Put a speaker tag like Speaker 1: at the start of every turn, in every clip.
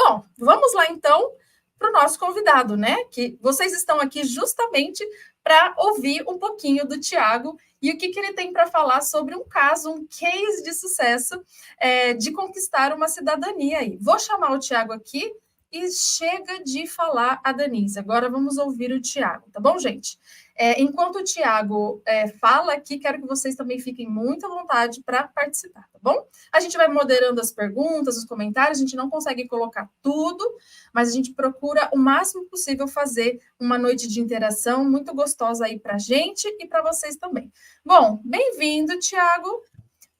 Speaker 1: Bom, vamos lá então para o nosso convidado, né? Que vocês estão aqui justamente para ouvir um pouquinho do Tiago e o que ele tem para falar sobre um caso, um case de sucesso de conquistar uma cidadania aí. Vou chamar o Tiago aqui e chega de falar a Danise. Agora vamos ouvir o Tiago, tá bom, gente? Enquanto o Tiago fala aqui, quero que vocês também fiquem muito à vontade para participar, tá bom? A gente vai moderando as perguntas, os comentários, a gente não consegue colocar tudo, mas a gente procura o máximo possível fazer uma noite de interação muito gostosa aí para a gente e para vocês também. Bom, bem-vindo, Tiago.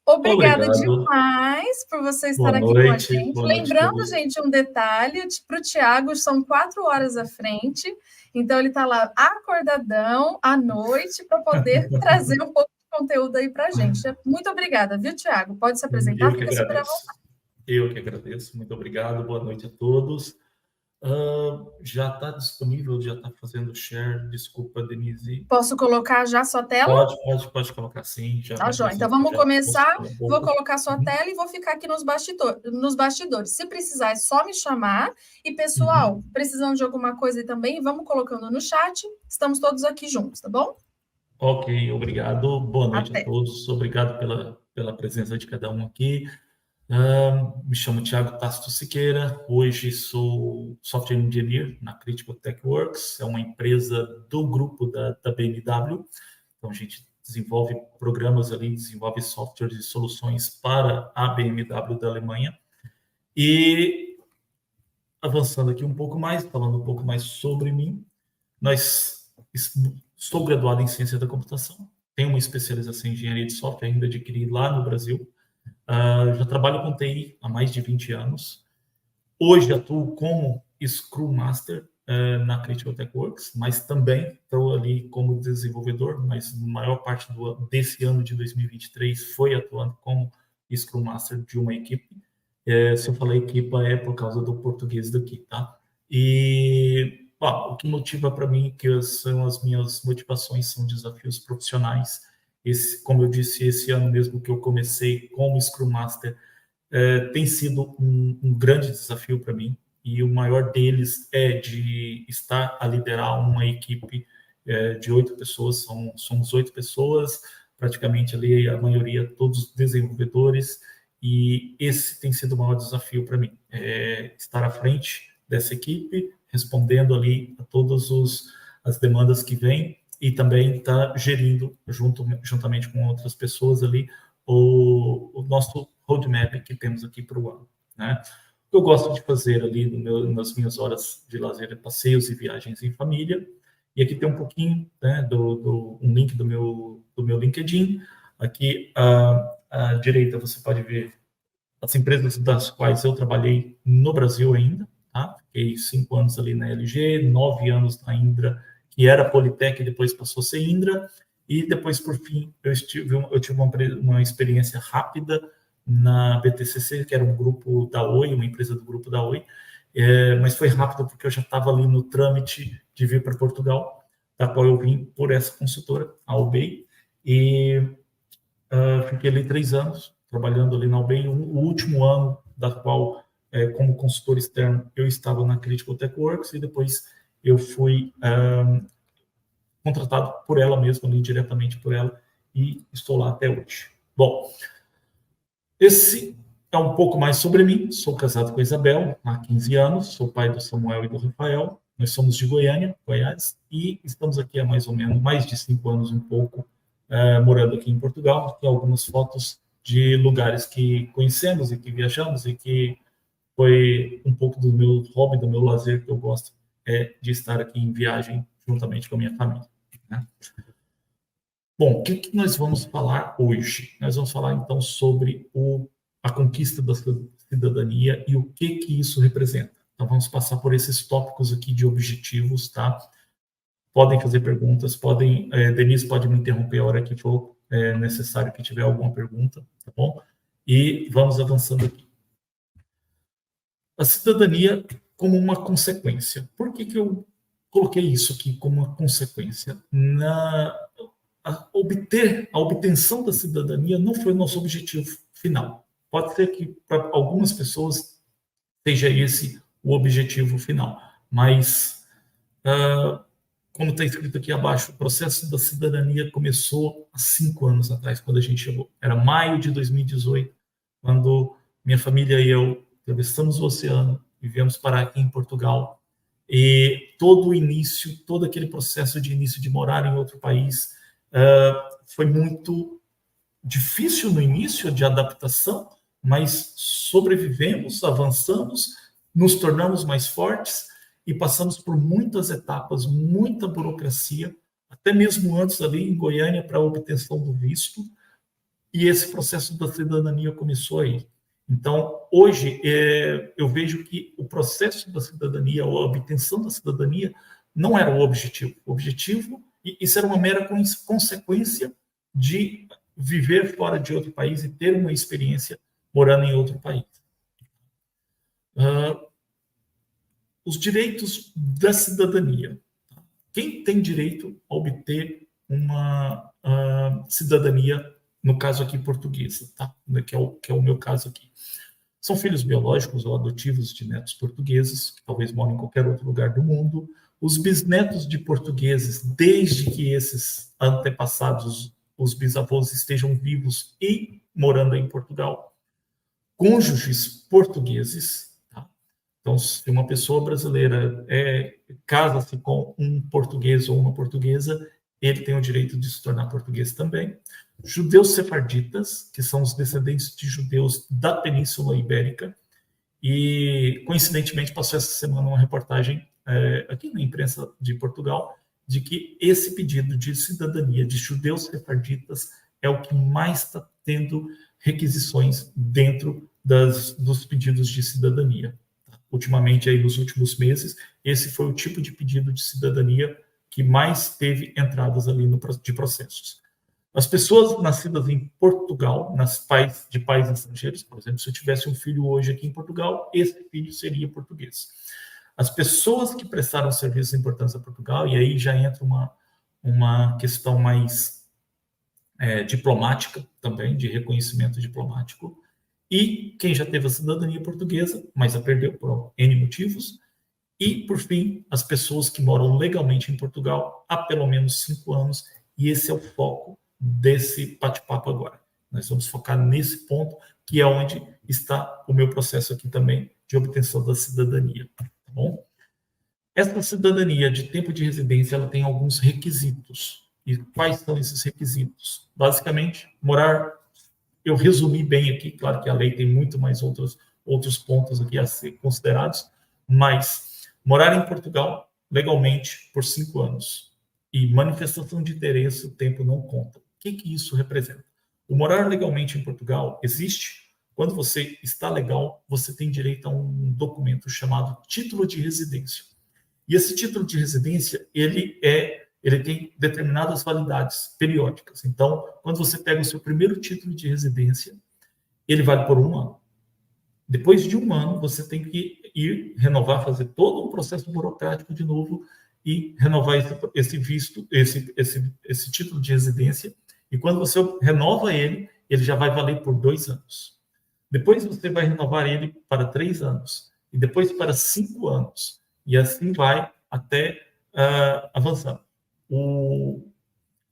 Speaker 1: Obrigada demais por você estar aqui com a gente. Lembrando, gente, um detalhe, para o Tiago são 4 horas à frente, então ele está lá acordadão à noite para poder trazer um pouco de conteúdo aí para a gente. Muito obrigada, viu, Tiago? Pode se apresentar, fica super à vontade.
Speaker 2: Eu que agradeço, muito obrigado, boa noite a todos. Já está disponível, já está fazendo share, desculpa, Denise.
Speaker 1: Posso colocar já sua tela?
Speaker 2: Pode colocar sim.
Speaker 1: Tá, joia. Então vamos começar, vou colocar sua tela e vou ficar aqui nos bastidores. Se precisar, é só me chamar. E pessoal, precisando de alguma coisa também, vamos colocando no chat, estamos todos aqui juntos, tá bom?
Speaker 2: Ok, obrigado, boa noite a todos, obrigado pela presença de cada um aqui. Me chamo Tiago Tasto Siqueira, hoje sou Software Engineer na Critical Tech Works, é uma empresa do grupo da BMW, então a gente desenvolve programas ali, desenvolve softwares e soluções para a BMW da Alemanha. E avançando aqui um pouco mais, falando um pouco mais sobre mim, estou graduado em Ciência da Computação, tenho uma especialização em Engenharia de Software, ainda adquiri lá no Brasil. Já trabalho com TI há mais de 20 anos. Hoje atuo como Scrum Master na Critical Tech Works, mas também estou ali como desenvolvedor, mas a maior parte desse ano de 2023 foi atuando como Scrum Master de uma equipe. Se eu falei equipa é por causa do português daqui, tá? E o que motiva para mim, que são as minhas motivações, são desafios profissionais. Como eu disse, esse ano mesmo que eu comecei como Scrum Master, tem sido um grande desafio para mim, e o maior deles é de estar a liderar uma equipe de 8 pessoas, somos 8 pessoas, praticamente ali a maioria todos desenvolvedores, e esse tem sido o maior desafio para mim, estar à frente dessa equipe, respondendo ali a todas as demandas que vêm, e também está gerindo, juntamente com outras pessoas ali, o nosso roadmap que temos aqui para o ano, né? O que eu gosto de fazer ali nas minhas horas de lazer é passeios e viagens em família, e aqui tem um pouquinho, né, um link do meu LinkedIn. Aqui à direita você pode ver as empresas das quais eu trabalhei no Brasil ainda, tá? Fiquei 5 anos ali na LG, 9 anos na Indra, que era Politec, depois passou a ser Indra, e depois, por fim, eu tive uma experiência rápida na BTCC, que era um grupo da Oi, uma empresa do grupo da Oi, mas foi rápido porque eu já estava ali no trâmite de vir para Portugal, da qual eu vim por essa consultora, a Albay, e fiquei ali 3 anos, trabalhando ali na Albay, o último ano da qual, como consultor externo, eu estava na Critical Tech Works, e depois eu fui contratado por ela mesma, ali diretamente por ela, e estou lá até hoje. Bom, esse é um pouco mais sobre mim. Sou casado com a Isabel há 15 anos, sou pai do Samuel e do Rafael, nós somos de Goiânia, Goiás, e estamos aqui há mais ou menos mais de 5 anos, um pouco, morando aqui em Portugal. Tem algumas fotos de lugares que conhecemos e que viajamos, e que foi um pouco do meu hobby, do meu lazer, que eu gosto de estar aqui em viagem juntamente com a minha família, né? Bom, o que nós vamos falar hoje? Nós vamos falar, então, sobre a conquista da cidadania e o que isso representa. Então, vamos passar por esses tópicos aqui de objetivos, tá? Podem fazer perguntas, Denise pode me interromper a hora que for necessário, que tiver alguma pergunta, tá bom? E vamos avançando aqui. A cidadania como uma consequência. Por que eu coloquei isso aqui como uma consequência? A obtenção da cidadania não foi o nosso objetivo final. Pode ser que para algumas pessoas seja esse o objetivo final. Mas, como está escrito aqui abaixo, o processo da cidadania começou há 5 anos atrás, quando a gente chegou. Era maio de 2018, quando minha família e eu atravessamos o oceano e viemos parar aqui em Portugal. E todo o início, todo aquele processo de início de morar em outro país, foi muito difícil no início de adaptação, mas sobrevivemos, avançamos, nos tornamos mais fortes e passamos por muitas etapas, muita burocracia, até mesmo antes ali em Goiânia para a obtenção do visto, e esse processo da cidadania começou aí. Então, hoje, eu vejo que o processo da cidadania, ou a obtenção da cidadania, não era o objetivo. O objetivo, isso era uma mera consequência de viver fora de outro país e ter uma experiência morando em outro país. Os direitos da cidadania. Quem tem direito a obter uma cidadania, no caso aqui portuguesa, tá? Que é o meu caso aqui? São filhos biológicos ou adotivos de netos portugueses, que talvez moram em qualquer outro lugar do mundo, os bisnetos de portugueses, desde que esses antepassados, os bisavós, estejam vivos e morando em Portugal, cônjuges portugueses, tá? Então, se uma pessoa brasileira casa-se com um português ou uma portuguesa, ele tem o direito de se tornar português também. Judeus sefarditas, que são os descendentes de judeus da Península Ibérica, e coincidentemente passou essa semana uma reportagem aqui na imprensa de Portugal de que esse pedido de cidadania de judeus sefarditas é o que mais está tendo requisições dentro dos pedidos de cidadania. Ultimamente, aí nos últimos meses, esse foi o tipo de pedido de cidadania que mais teve entradas ali de processos. As pessoas nascidas em Portugal, de pais estrangeiros, por exemplo, se eu tivesse um filho hoje aqui em Portugal, esse filho seria português. As pessoas que prestaram serviços importantes a Portugal, e aí já entra uma questão mais diplomática também, de reconhecimento diplomático, e quem já teve a cidadania portuguesa, mas a perdeu por N motivos, e, por fim, as pessoas que moram legalmente em Portugal há pelo menos 5 anos, e esse é o foco desse bate-papo agora. Nós vamos focar nesse ponto, que é onde está o meu processo aqui também de obtenção da cidadania. Tá bom? Essa cidadania de tempo de residência, ela tem alguns requisitos. E quais são esses requisitos? Basicamente, morar... Eu resumi bem aqui, claro que a lei tem muito mais outros pontos aqui a ser considerados, mas morar em Portugal legalmente por 5 anos e manifestação de interesse, o tempo não conta. O que isso representa? O morar legalmente em Portugal existe. Quando você está legal, você tem direito a um documento chamado título de residência. E esse título de residência, ele tem determinadas validades periódicas. Então, quando você pega o seu primeiro título de residência, ele vale por 1 ano. Depois de 1 ano, você tem que ir renovar, fazer todo um processo burocrático de novo e renovar esse visto, esse título de residência. E quando você renova ele já vai valer por 2 anos. Depois você vai renovar ele para 3 anos. E depois para 5 anos. E assim vai até avançando.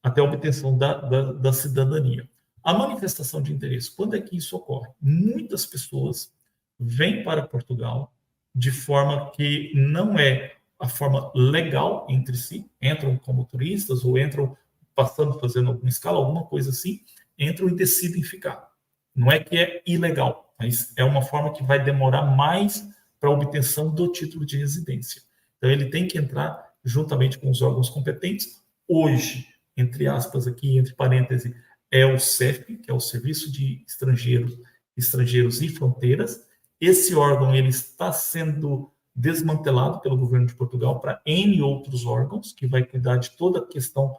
Speaker 2: Até a obtenção da cidadania. A manifestação de interesse, quando é que isso ocorre? Muitas pessoas vêm para Portugal de forma que não é a forma legal entre si, entram como turistas ou entram passando, fazendo alguma escala, alguma coisa assim, entram e decidem ficar. Não é que é ilegal, mas é uma forma que vai demorar mais para a obtenção do título de residência. Então, ele tem que entrar juntamente com os órgãos competentes. Hoje, entre aspas aqui, entre parênteses, é o CEF, que é o Serviço de Estrangeiros e Fronteiras. Esse órgão ele está sendo desmantelado pelo governo de Portugal para N outros órgãos, que vai cuidar de toda a questão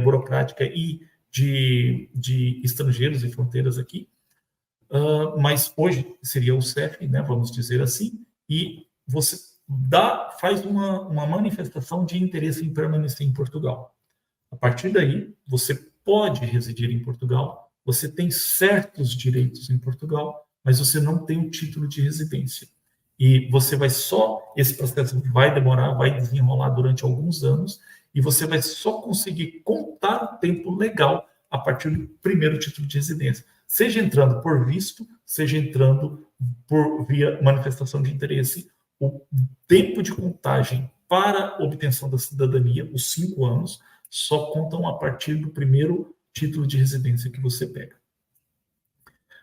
Speaker 2: burocrática e de estrangeiros e fronteiras aqui. Mas hoje seria o CEF, né, vamos dizer assim, e você faz uma manifestação de interesse em permanecer em Portugal. A partir daí, você pode residir em Portugal, você tem certos direitos em Portugal, mas você não tem o título de residência. E você vai esse processo vai demorar, vai desenrolar durante alguns anos, e você vai só conseguir contar o tempo legal a partir do primeiro título de residência, seja entrando por visto, seja entrando via manifestação de interesse. O tempo de contagem para obtenção da cidadania, os 5 anos, só contam a partir do primeiro título de residência que você pega.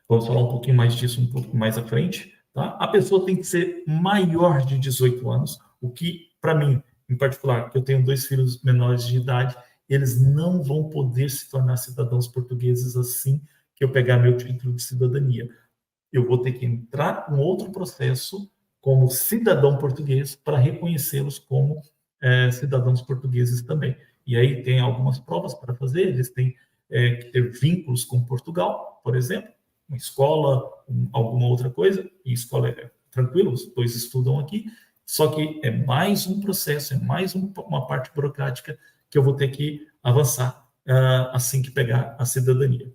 Speaker 2: Vamos falar um pouquinho mais disso um pouco mais à frente. Tá? A pessoa tem que ser maior de 18 anos, o que, para mim, em particular, que eu tenho 2 filhos menores de idade, eles não vão poder se tornar cidadãos portugueses assim que eu pegar meu título de cidadania. Eu vou ter que entrar com outro processo como cidadão português para reconhecê-los como cidadãos portugueses também. E aí tem algumas provas para fazer, eles têm que ter vínculos com Portugal, por exemplo, uma escola, alguma outra coisa, e escola é tranquilo, os 2 estudam aqui, só que é mais um processo, é mais uma parte burocrática que eu vou ter que avançar assim que pegar a cidadania.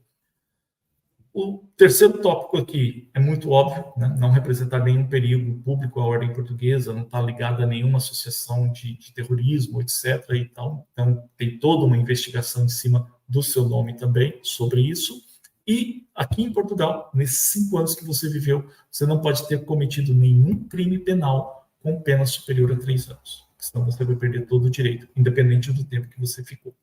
Speaker 2: O terceiro tópico aqui é muito óbvio, né? Não representar nenhum perigo público à ordem portuguesa, não está ligado a nenhuma associação de terrorismo, etc. E tal. Então, tem toda uma investigação em cima do seu nome também sobre isso. E aqui em Portugal, nesses 5 anos que você viveu, você não pode ter cometido nenhum crime penal com pena superior a 3 anos. Senão você vai perder todo o direito, independente do tempo que você ficou.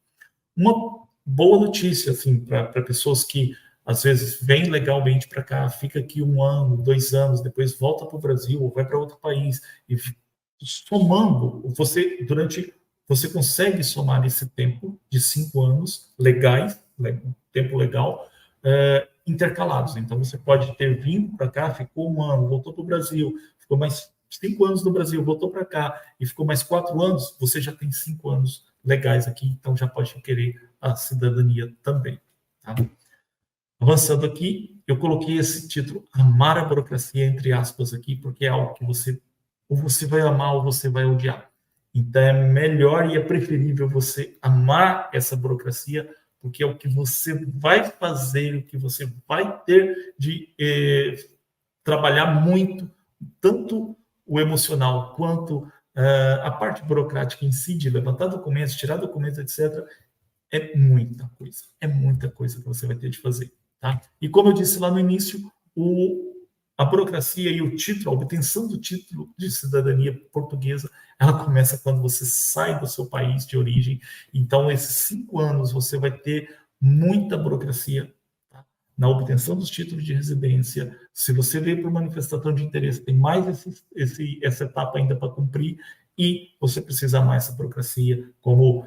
Speaker 2: Uma boa notícia, assim, para pessoas que às vezes vem legalmente para cá, fica aqui 1 ano, 2 anos, depois volta para o Brasil ou vai para outro país, e somando, você consegue somar esse tempo de 5 anos legais, tempo legal, intercalados. Então, você pode ter vindo para cá, ficou 1 ano, voltou para o Brasil, ficou mais 5 anos no Brasil, voltou para cá e ficou mais 4 anos, você já tem 5 anos legais aqui, então já pode querer a cidadania também. Tá? Avançando aqui, eu coloquei esse título, amar a burocracia, entre aspas, aqui, porque é algo que ou você vai amar ou você vai odiar. Então, é melhor e é preferível você amar essa burocracia, porque é o que você vai fazer, o que você vai ter de trabalhar muito, tanto o emocional quanto a parte burocrática em si, de levantar documentos, tirar documentos, etc. É muita coisa que você vai ter de fazer. Tá? E como eu disse lá no início, a burocracia e o título, a obtenção do título de cidadania portuguesa, ela começa quando você sai do seu país de origem. Então, esses 5 anos você vai ter muita burocracia, tá? Na obtenção dos títulos de residência. Se você veio por manifestação de interesse, tem mais essa etapa ainda para cumprir, e você precisa amar essa burocracia, como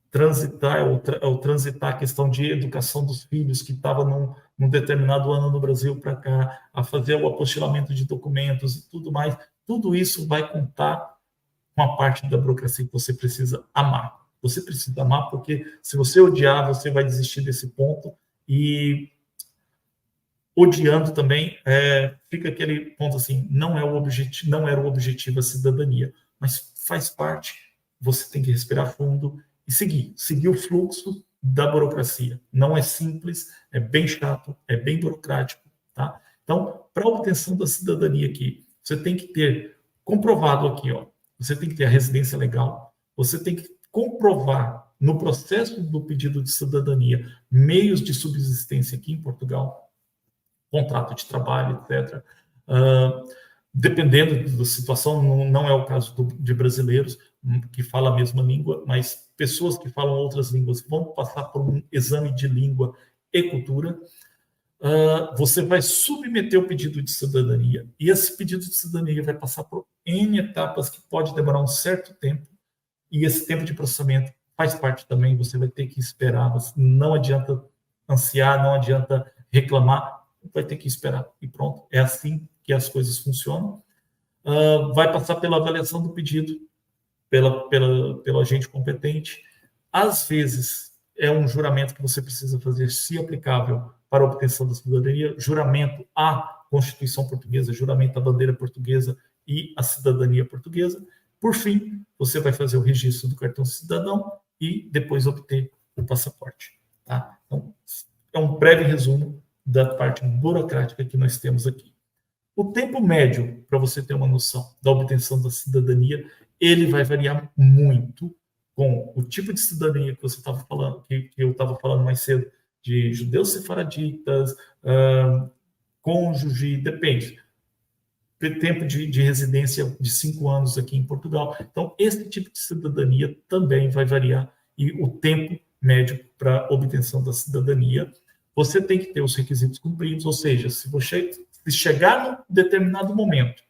Speaker 2: transitar a questão de educação dos filhos, que estava num determinado ano no Brasil para cá, a fazer o apostilamento de documentos e tudo mais. Tudo isso vai contar com a parte da burocracia que você precisa amar. Você precisa amar, porque se você odiar, você vai desistir desse ponto, e odiando também, fica aquele ponto assim, não era o objetivo a cidadania, mas faz parte, você tem que respirar fundo e seguir o fluxo da burocracia. Não é simples, é bem chato, é bem burocrático, tá? Então, para a obtenção da cidadania aqui, você tem que ter comprovado aqui, ó, você tem que ter a residência legal, você tem que comprovar no processo do pedido de cidadania meios de subsistência aqui em Portugal, contrato de trabalho, etc. Dependendo da situação, não é o caso de brasileiros que falam a mesma língua, mas pessoas que falam outras línguas vão passar por um exame de língua e cultura. Você vai submeter o pedido de cidadania, e esse pedido de cidadania vai passar por N etapas que pode demorar um certo tempo, e esse tempo de processamento faz parte também, você vai ter que esperar, não adianta ansiar, não adianta reclamar, vai ter que esperar, e pronto, é assim que as coisas funcionam. Vai passar pela avaliação do pedido, pelo agente competente. Às vezes, é um juramento que você precisa fazer, se aplicável, para a obtenção da cidadania, juramento à Constituição Portuguesa, juramento à bandeira portuguesa e à cidadania portuguesa. Por fim, você vai fazer o registro do cartão cidadão e depois obter o passaporte. Tá? Então, é um breve resumo da parte burocrática que nós temos aqui. O tempo médio, para você ter uma noção da obtenção da cidadania, ele vai variar muito com o tipo de cidadania que você estava falando, que eu estava falando mais cedo, de judeus sefaraditas, cônjuge, depende. Tempo de residência de 5 anos aqui em Portugal. Então, esse tipo de cidadania também vai variar e o tempo médio para obtenção da cidadania. Você tem que ter os requisitos cumpridos, ou seja, se chegar num determinado momento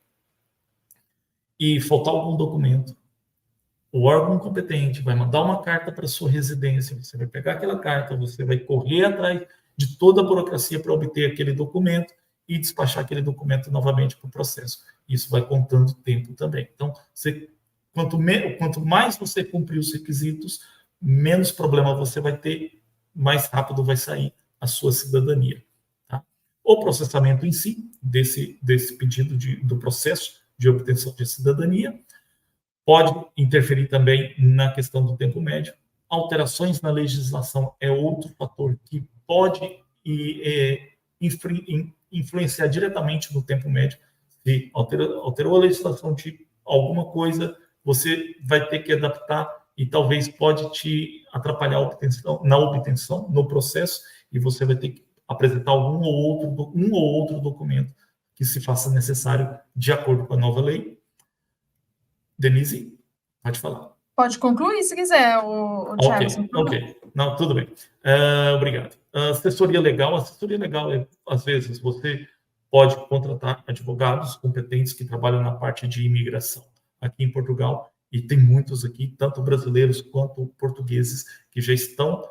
Speaker 2: e faltar algum documento, o órgão competente vai mandar uma carta para sua residência, você vai pegar aquela carta, você vai correr atrás de toda a burocracia para obter aquele documento e despachar aquele documento novamente para o processo. Isso vai contando tempo também. Então, quanto mais você cumprir os requisitos, menos problema você vai ter, mais rápido vai sair a sua cidadania. Tá? O processamento em si, desse pedido do processo de obtenção de cidadania, pode interferir também na questão do tempo médio. Alterações na legislação é outro fator que pode influenciar diretamente no tempo médio. Se alterou a legislação de alguma coisa, você vai ter que adaptar e talvez pode te atrapalhar na obtenção, no processo, e você vai ter que apresentar um ou outro documento que se faça necessário de acordo com a nova lei. Denise, pode falar.
Speaker 1: Pode concluir se quiser, o Thiago.
Speaker 2: Ok. Não, tudo bem. Obrigado. Assessoria legal, às vezes, você pode contratar advogados competentes que trabalham na parte de imigração aqui em Portugal, e tem muitos aqui, tanto brasileiros quanto portugueses, que já estão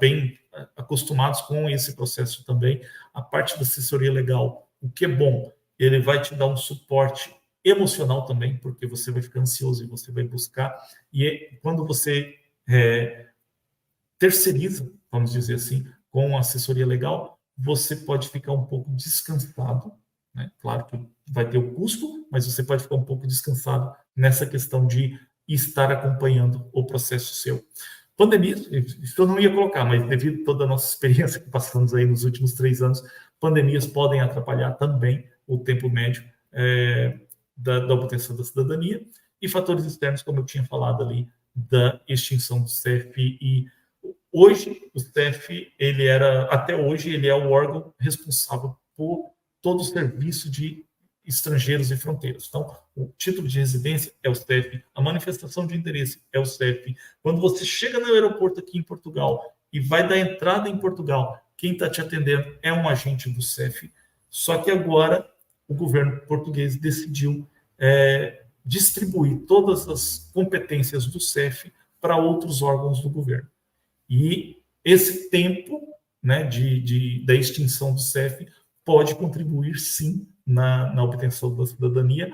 Speaker 2: bem acostumados com esse processo também. A parte da assessoria legal, o que é bom, ele vai te dar um suporte emocional também, porque você vai ficar ansioso e você vai buscar. E quando você terceiriza, vamos dizer assim, com a assessoria legal, você pode ficar um pouco descansado, né? Claro que vai ter o custo, mas você pode ficar um pouco descansado nessa questão de estar acompanhando o processo seu. Pandemia, isso eu não ia colocar, mas devido a toda a nossa experiência que passamos aí nos últimos 3 anos, pandemias podem atrapalhar também o tempo médio da obtenção da cidadania, e fatores externos, como eu tinha falado ali, da extinção do CEF. E hoje, o CEF, até hoje, ele é o órgão responsável por todo o serviço de estrangeiros e fronteiras. Então, o título de residência é o CEF, a manifestação de interesse é o CEF. Quando você chega no aeroporto aqui em Portugal e vai dar entrada em Portugal, quem está te atendendo é um agente do CEF. Só que agora o governo português decidiu distribuir todas as competências do CEF para outros órgãos do governo. E esse tempo, né, da extinção do CEF pode contribuir, sim, na obtenção da cidadania,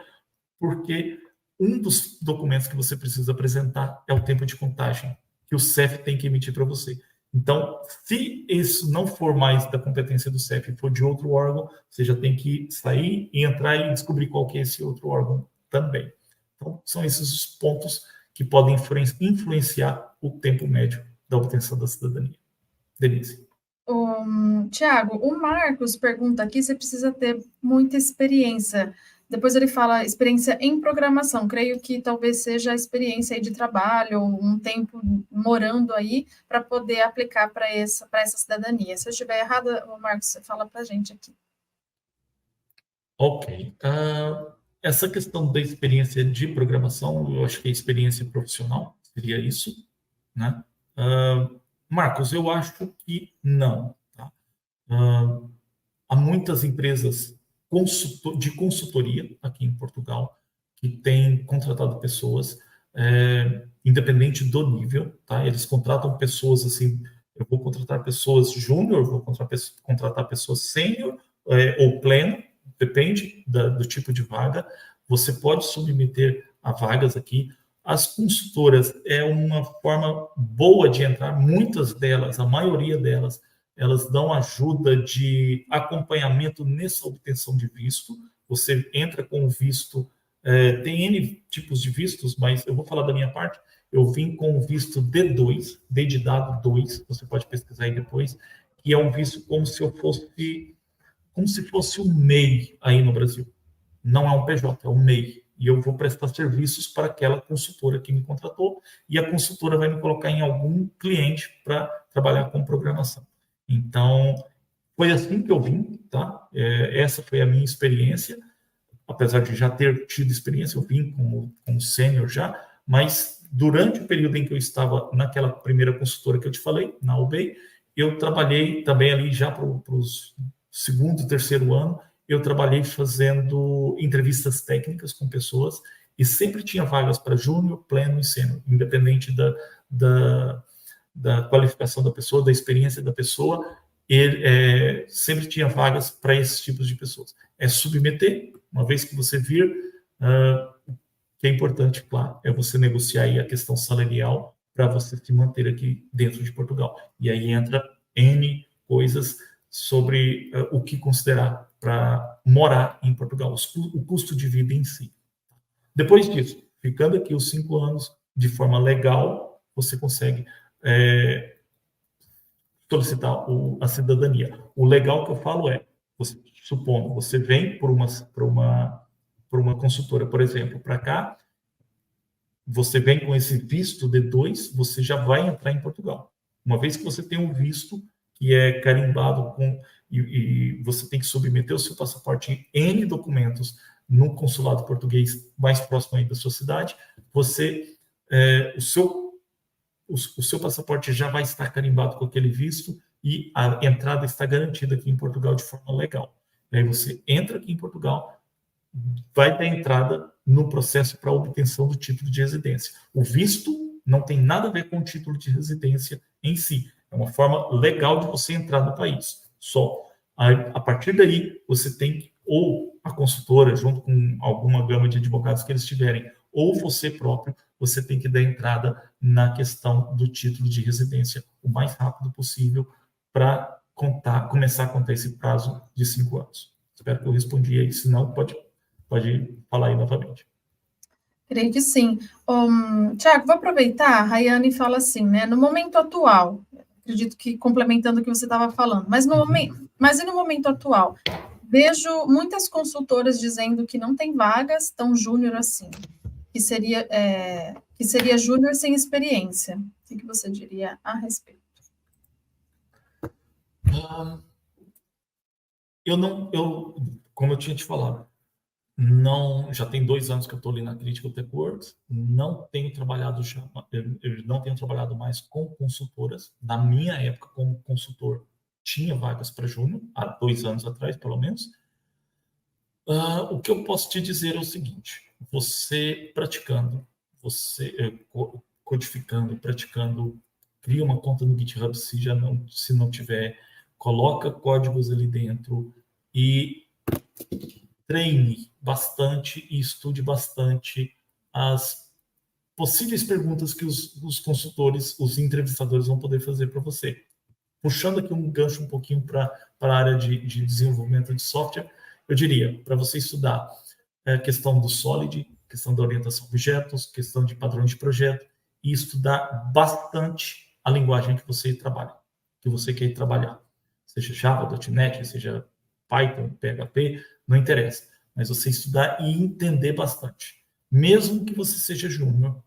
Speaker 2: porque um dos documentos que você precisa apresentar é o tempo de contagem que o CEF tem que emitir para você. Então, se isso não for mais da competência do CEF e for de outro órgão, você já tem que sair e entrar e descobrir qual que é esse outro órgão também. Então, são esses os pontos que podem influenciar o tempo médio da obtenção da cidadania. Denise.
Speaker 1: Tiago, o Marcos pergunta aqui se precisa ter muita experiência. Depois ele fala experiência em programação. Creio que talvez seja a experiência aí de trabalho, um tempo morando aí, para poder aplicar para essa cidadania. Se eu estiver errada, Marcos, você fala para a gente aqui.
Speaker 2: Ok. Essa questão da experiência de programação, eu acho que é experiência profissional, seria isso, né? Marcos, eu acho que não. Tá? Há muitas empresas de consultoria aqui em Portugal que têm contratado pessoas, independente do nível, tá? Eles contratam pessoas assim, eu vou contratar pessoas júnior, vou contratar pessoas sênior ou pleno, depende do tipo de vaga. Você pode submeter a vagas aqui. As consultoras é uma forma boa de entrar, muitas delas, a maioria delas, elas dão ajuda de acompanhamento nessa obtenção de visto. Você entra com o visto, tem N tipos de vistos, mas eu vou falar da minha parte. Eu vim com o visto D2, D de dado 2, você pode pesquisar aí depois, que é um visto como se eu fosse como se fosse um MEI aí no Brasil. Não é um PJ, é um MEI. E eu vou prestar serviços para aquela consultora que me contratou, e a consultora vai me colocar em algum cliente para trabalhar com programação. Então, foi assim que eu vim, tá? Essa foi a minha experiência, apesar de já ter tido experiência, eu vim como sênior já, mas durante o período em que eu estava naquela primeira consultora que eu te falei, na UBEI, eu trabalhei também ali já para os segundo e terceiro ano, eu trabalhei fazendo entrevistas técnicas com pessoas e sempre tinha vagas para júnior, pleno e sênior, independente da qualificação da pessoa, da experiência da pessoa, sempre tinha vagas para esses tipos de pessoas. É submeter, uma vez que você vir, que é importante, claro, é você negociar aí a questão salarial para você se manter aqui dentro de Portugal. E aí entra N coisas sobre o que considerar para morar em Portugal, o custo de vida em si. Depois disso, ficando aqui os 5 anos de forma legal, você consegue solicitar a cidadania. O legal que eu falo é, supondo, você vem por uma consultora, por exemplo, para cá, você vem com esse visto D2, você já vai entrar em Portugal. Uma vez que você tem um visto que é carimbado e você tem que submeter o seu passaporte em N documentos no consulado português mais próximo aí da sua cidade, o seu passaporte já vai estar carimbado com aquele visto e a entrada está garantida aqui em Portugal de forma legal. E aí você entra aqui em Portugal, vai dar entrada no processo para obtenção do título de residência. O visto não tem nada a ver com o título de residência em si. É uma forma legal de você entrar no país. Só. A partir daí, você tem que, ou a consultora, junto com alguma gama de advogados que eles tiverem, ou você próprio, você tem que dar entrada na questão do título de residência o mais rápido possível para começar a contar esse prazo de 5 anos. Espero que eu respondi aí, se não, pode falar aí novamente.
Speaker 1: Creio que sim. Tiago, vou aproveitar, a Rayane fala assim, né? No momento atual, acredito que complementando o que você estava falando, mas no momento atual, vejo muitas consultoras dizendo que não tem vagas tão júnior assim, que seria júnior sem experiência. O que você diria a respeito?
Speaker 2: Como eu tinha te falado, já tem 2 anos que eu estou ali na Critical Tech Works, eu não tenho trabalhado mais com consultoras. Na minha época, como consultor, tinha vagas para júnior, há 2 anos atrás, pelo menos. O que eu posso te dizer é o seguinte: você praticando, codificando, praticando, cria uma conta no GitHub, se não tiver, coloca códigos ali dentro e treine bastante e estude bastante as possíveis perguntas que os consultores, os entrevistadores vão poder fazer para você. Puxando aqui um gancho um pouquinho para a área de desenvolvimento de software, eu diria, para você estudar a questão do Solid, questão da orientação a objetos, questão de padrões de projeto, e estudar bastante a linguagem que você trabalha, que você quer trabalhar. Seja Java, .NET, seja Python, PHP, não interessa. Mas você estudar e entender bastante. Mesmo que você seja júnior,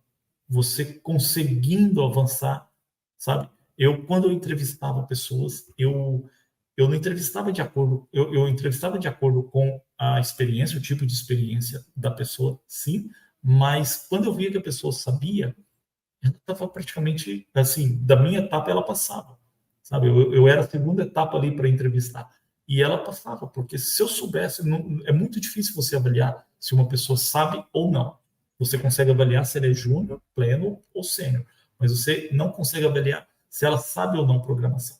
Speaker 2: você conseguindo avançar, sabe? Quando eu entrevistava pessoas, eu não entrevistava de acordo, eu entrevistava de acordo com a experiência, o tipo de experiência da pessoa, sim, mas quando eu via que a pessoa sabia, ela estava praticamente, assim, da minha etapa ela passava, sabe? Eu era a segunda etapa ali para entrevistar, e ela passava, porque se eu soubesse, é muito difícil você avaliar se uma pessoa sabe ou não. Você consegue avaliar se ela é júnior, pleno ou sênior, mas você não consegue avaliar se ela sabe ou não programação.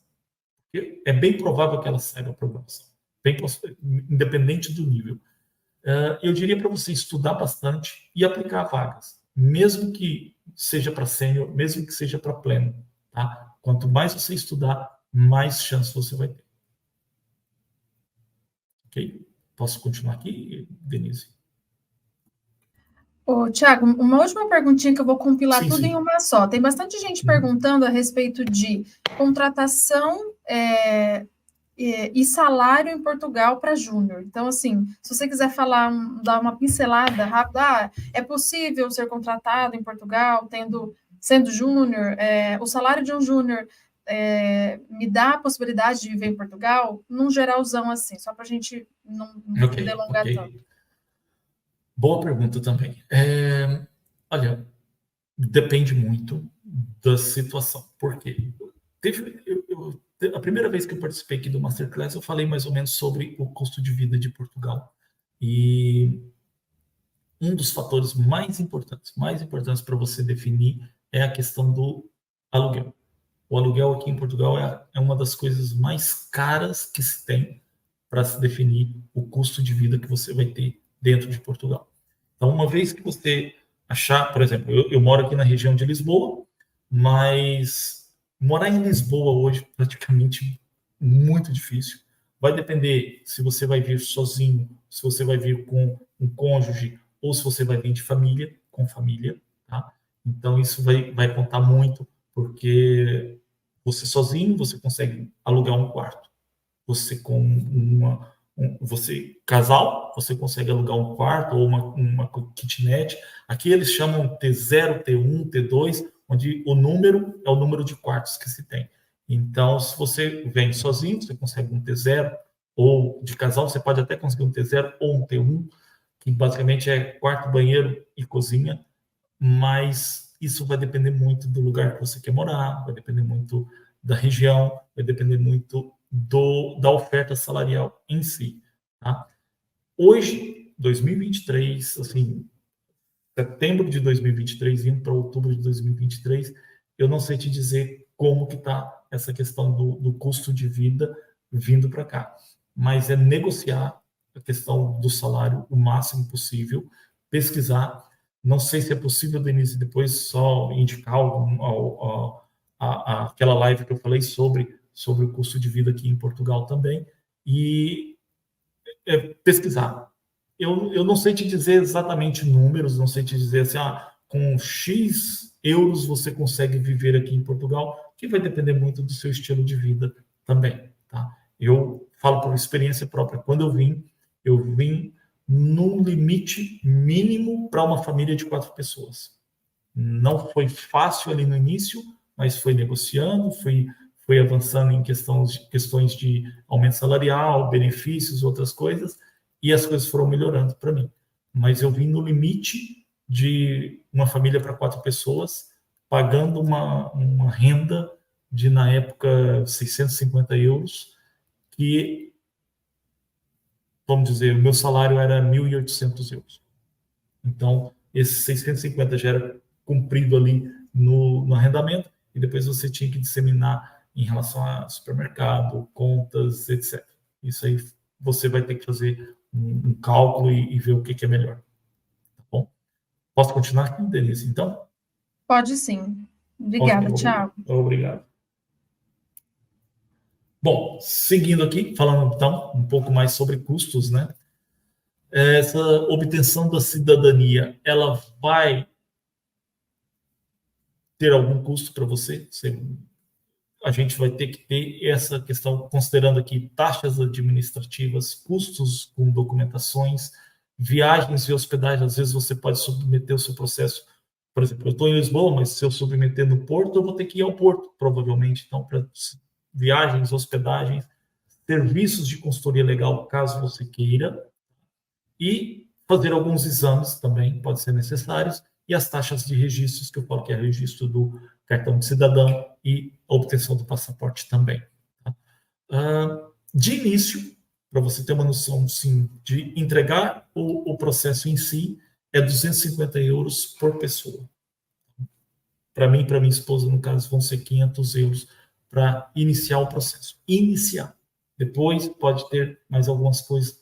Speaker 2: É bem provável que ela saiba programação, independente do nível. Eu diria para você estudar bastante e aplicar vagas, mesmo que seja para sênior, mesmo que seja para pleno. Tá? Quanto mais você estudar, mais chance você vai ter. Ok? Posso continuar aqui, Denise?
Speaker 1: Tiago, uma última perguntinha que eu vou compilar tudo
Speaker 2: sim.
Speaker 1: em uma só. Tem bastante gente perguntando a respeito de contratação e salário em Portugal para júnior. Então, assim, se você quiser falar, dar uma pincelada rápida, é possível ser contratado em Portugal sendo júnior? O salário de um júnior me dá a possibilidade de viver em Portugal? Num geralzão, assim, só para a gente não delongar tanto.
Speaker 2: Boa pergunta também. Olha, depende muito da situação. Por quê? A primeira vez que eu participei aqui do Masterclass, eu falei mais ou menos sobre o custo de vida de Portugal. E um dos fatores mais importantes para você definir é a questão do aluguel. O aluguel aqui em Portugal é uma das coisas mais caras que se tem para se definir o custo de vida que você vai ter dentro de Portugal. Então, uma vez que você achar, por exemplo, eu moro aqui na região de Lisboa, mas morar em Lisboa hoje é praticamente muito difícil. Vai depender se você vai vir sozinho, se você vai vir com um cônjuge ou se você vai vir de família, com família, tá? Então, isso vai contar muito, porque você sozinho, você consegue alugar um quarto. Você você casal, você consegue alugar um quarto ou uma kitnet. Aqui eles chamam T0, T1, T2, onde o número é o número de quartos que se tem. Então, se você vem sozinho, você consegue um T0, ou de casal, você pode até conseguir um T0 ou um T1, que basicamente é quarto, banheiro e cozinha, mas isso vai depender muito do lugar que você quer morar, vai depender muito da região, vai depender muito da oferta salarial em si. Tá? Hoje, 2023, assim, setembro de 2023, indo para outubro de 2023, eu não sei te dizer como que está essa questão do custo de vida vindo para cá, mas é negociar a questão do salário o máximo possível, pesquisar. Não sei se é possível, Denise, depois só indicar aquela live que eu falei sobre o custo de vida aqui em Portugal também, e pesquisar. Eu não sei te dizer exatamente números, não sei te dizer assim, com X euros você consegue viver aqui em Portugal, que vai depender muito do seu estilo de vida também, tá? Eu falo por experiência própria. Quando eu vim num limite mínimo para uma família de 4 pessoas. Não foi fácil ali no início, mas foi negociando, foi avançando em questões de aumento salarial, benefícios, outras coisas, e as coisas foram melhorando para mim. Mas eu vim no limite de uma família para 4 pessoas, pagando uma renda de, na época, 650 euros, que, vamos dizer, o meu salário era 1.800 euros. Então, esses 650 já era cumprido ali no arrendamento, e depois você tinha que disseminar em relação a supermercado, contas, etc. Isso aí você vai ter que fazer um cálculo e ver o que é melhor. Tá bom? Posso continuar aqui, Denise, então?
Speaker 1: Pode sim. Obrigada,
Speaker 2: Okay,
Speaker 1: Thiago.
Speaker 2: Obrigado. Bom, seguindo aqui, falando então um pouco mais sobre custos, né? Essa obtenção da cidadania, ela vai ter algum custo para você? A gente vai ter que ter essa questão, considerando aqui taxas administrativas, custos com documentações, viagens e hospedagem. Às vezes você pode submeter o seu processo, por exemplo, eu estou em Lisboa, mas se eu submeter no Porto, eu vou ter que ir ao Porto, provavelmente. Então, para viagens, hospedagens, serviços de consultoria legal, caso você queira, e fazer alguns exames também, pode ser necessários, e as taxas de registros, que eu falo que é registro do cartão de cidadão e a obtenção do passaporte também. Tá? De início, para você ter uma noção, sim, de entregar o processo em si, é 250 euros por pessoa. Para mim e para minha esposa, no caso, vão ser 500 euros para iniciar o processo. Iniciar. Depois pode ter mais algumas coisas,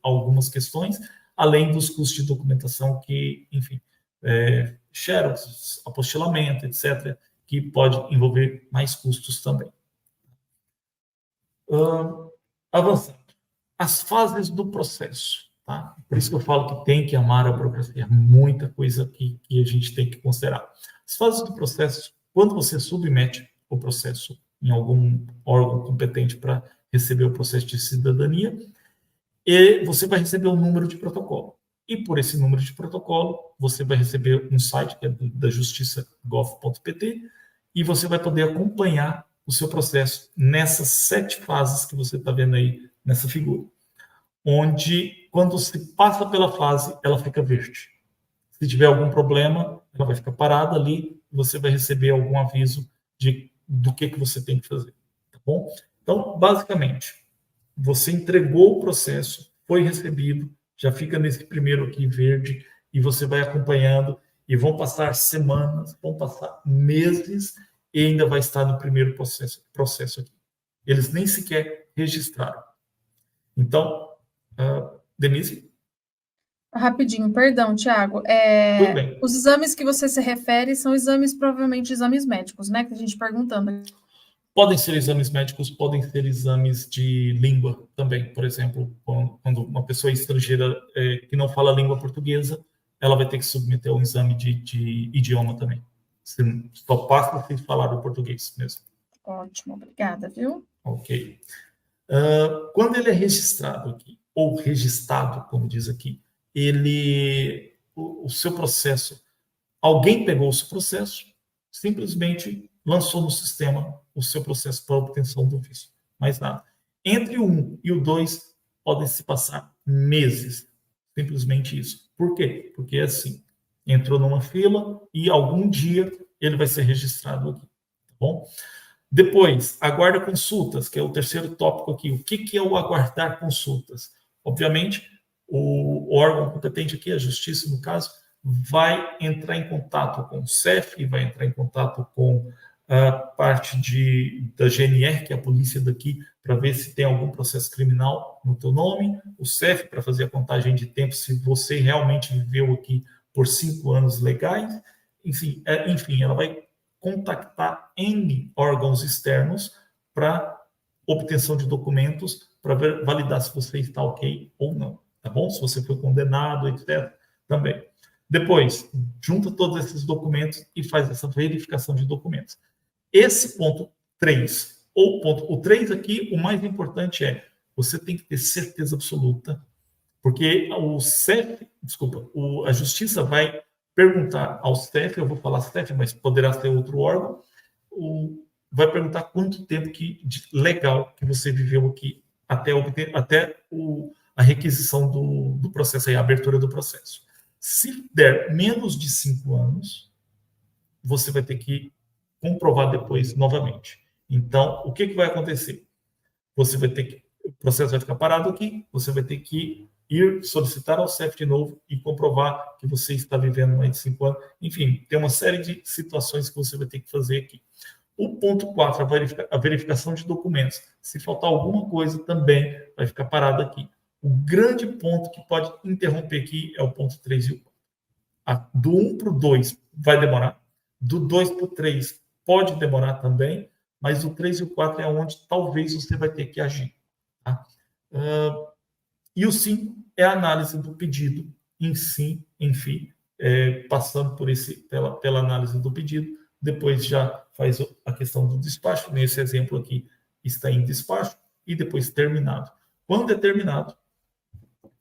Speaker 2: algumas questões, além dos custos de documentação que, enfim, xerox, apostilamento, etc., que pode envolver mais custos também. Avançando. As fases do processo. Tá? Por isso que eu falo que tem que amar a burocracia. Muita coisa que a gente tem que considerar. As fases do processo, quando você submete o processo em algum órgão competente para receber o processo de cidadania, e você vai receber um número de protocolo. E por esse número de protocolo, você vai receber um site, que é da justiça.gov.pt, e você vai poder acompanhar o seu processo nessas 7 fases que você está vendo aí nessa figura. Onde, quando se passa pela fase, ela fica verde. Se tiver algum problema, ela vai ficar parada ali, e você vai receber algum aviso do que você tem que fazer. Tá bom? Então, basicamente, você entregou o processo, foi recebido, já fica nesse primeiro aqui verde, e você vai acompanhando, e vão passar semanas, vão passar meses, e ainda vai estar no primeiro processo aqui. Eles nem sequer registraram. Então, Denise?
Speaker 1: Rapidinho, perdão, Tiago.
Speaker 2: Tudo bem.
Speaker 1: Os exames que você se refere são exames, provavelmente exames médicos, né? Que a gente perguntando.
Speaker 2: Podem ser exames médicos, podem ser exames de língua também. Por exemplo, quando uma pessoa estrangeira que não fala a língua portuguesa, ela vai ter que submeter um exame de idioma também. Só passa se falar o português mesmo.
Speaker 1: Ótimo, obrigada, viu?
Speaker 2: Ok. Quando ele é registrado aqui, ou registrado, como diz aqui, o seu processo, alguém pegou o seu processo, simplesmente lançou no sistema o seu processo para obtenção do visto. Mais nada. Entre o 1 e o 2, podem se passar meses. Simplesmente isso. Por quê? Porque é assim, entrou numa fila e algum dia ele vai ser registrado aqui. Tá bom? Depois, aguarda consultas, que é o terceiro tópico aqui. O que é o aguardar consultas? Obviamente, o órgão competente aqui, a justiça no caso, vai entrar em contato com o CEF, vai entrar em contato com a parte da GNR, que é a polícia daqui, para ver se tem algum processo criminal no teu nome, o CEF para fazer a contagem de tempo, se você realmente viveu aqui por 5 anos legais, enfim, ela vai contactar N órgãos externos para obtenção de documentos, para validar se você está ok ou não, tá bom? Se você foi condenado, etc. Também. Depois, junta todos esses documentos e faz essa verificação de documentos. Esse ponto 3, o 3 aqui, o mais importante é, você tem que ter certeza absoluta, porque o CEF, a Justiça vai perguntar ao CEF, eu vou falar CEF, mas poderá ser outro órgão, vai perguntar quanto tempo legal que você viveu aqui até a requisição do processo, a abertura do processo. Se der menos de 5 anos, você vai ter que comprovar depois novamente. Então, o que vai acontecer? O processo vai ficar parado aqui, você vai ter que ir solicitar ao CEF de novo e comprovar que você está vivendo mais de 5 anos. Enfim, tem uma série de situações que você vai ter que fazer aqui. O ponto 4, a verificação de documentos. Se faltar alguma coisa, também vai ficar parado aqui. O grande ponto que pode interromper aqui é o ponto 3 e o 4. Do 1 para o 2 vai demorar. Do 2 para o 3 pode demorar também, mas o 3 e o 4 é onde talvez você vai ter que agir. Tá? E o 5 é a análise do pedido em si, enfim, passando pela análise do pedido, depois já faz a questão do despacho, nesse exemplo aqui está em despacho, e depois terminado. Quando é terminado,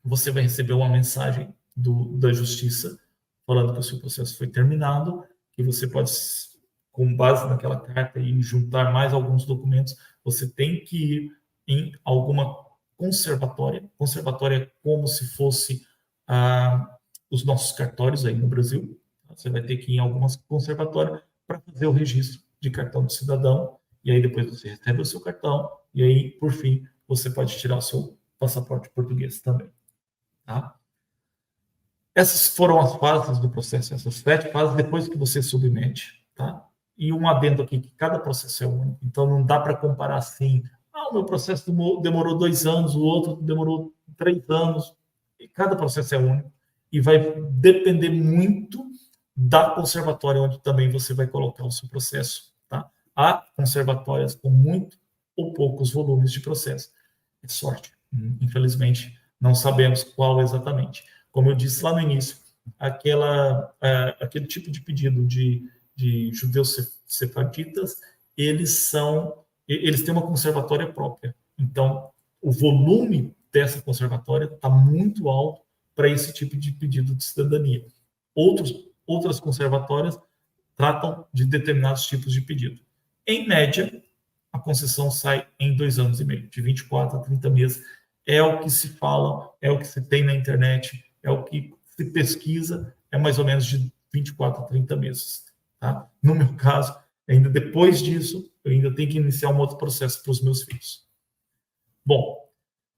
Speaker 2: você vai receber uma mensagem da Justiça falando que o seu processo foi terminado, que você pode, com base naquela carta, e juntar mais alguns documentos, você tem que ir em alguma conservatória. Conservatória é como se fosse os nossos cartórios aí no Brasil. Você vai ter que ir em algumas conservatórias para fazer o registro de cartão de cidadão, e aí depois você recebe o seu cartão, e aí, por fim, você pode tirar o seu passaporte português também. Tá? Essas foram as fases do processo, essas 7 fases depois que você submete. Tá? E um adendo aqui, que cada processo é único, então não dá para comparar assim, o meu processo demorou 2 anos, o outro demorou 3 anos, e cada processo é único, e vai depender muito da conservatória onde também você vai colocar o seu processo. Tá? Há conservatórias com muito ou poucos volumes de processo. É sorte. Infelizmente, não sabemos qual exatamente. Como eu disse lá no início, aquele tipo de pedido de judeus sefardistas, eles têm uma conservatória própria. Então, o volume dessa conservatória está muito alto para esse tipo de pedido de cidadania. Outras conservatórias tratam de determinados tipos de pedido. Em média, a concessão sai em 2 anos e meio, de 24 a 30 meses. É o que se fala, é o que se tem na internet, é o que se pesquisa, é mais ou menos de 24 a 30 meses. Tá? No meu caso, ainda depois disso, eu ainda tenho que iniciar um outro processo para os meus filhos. Bom,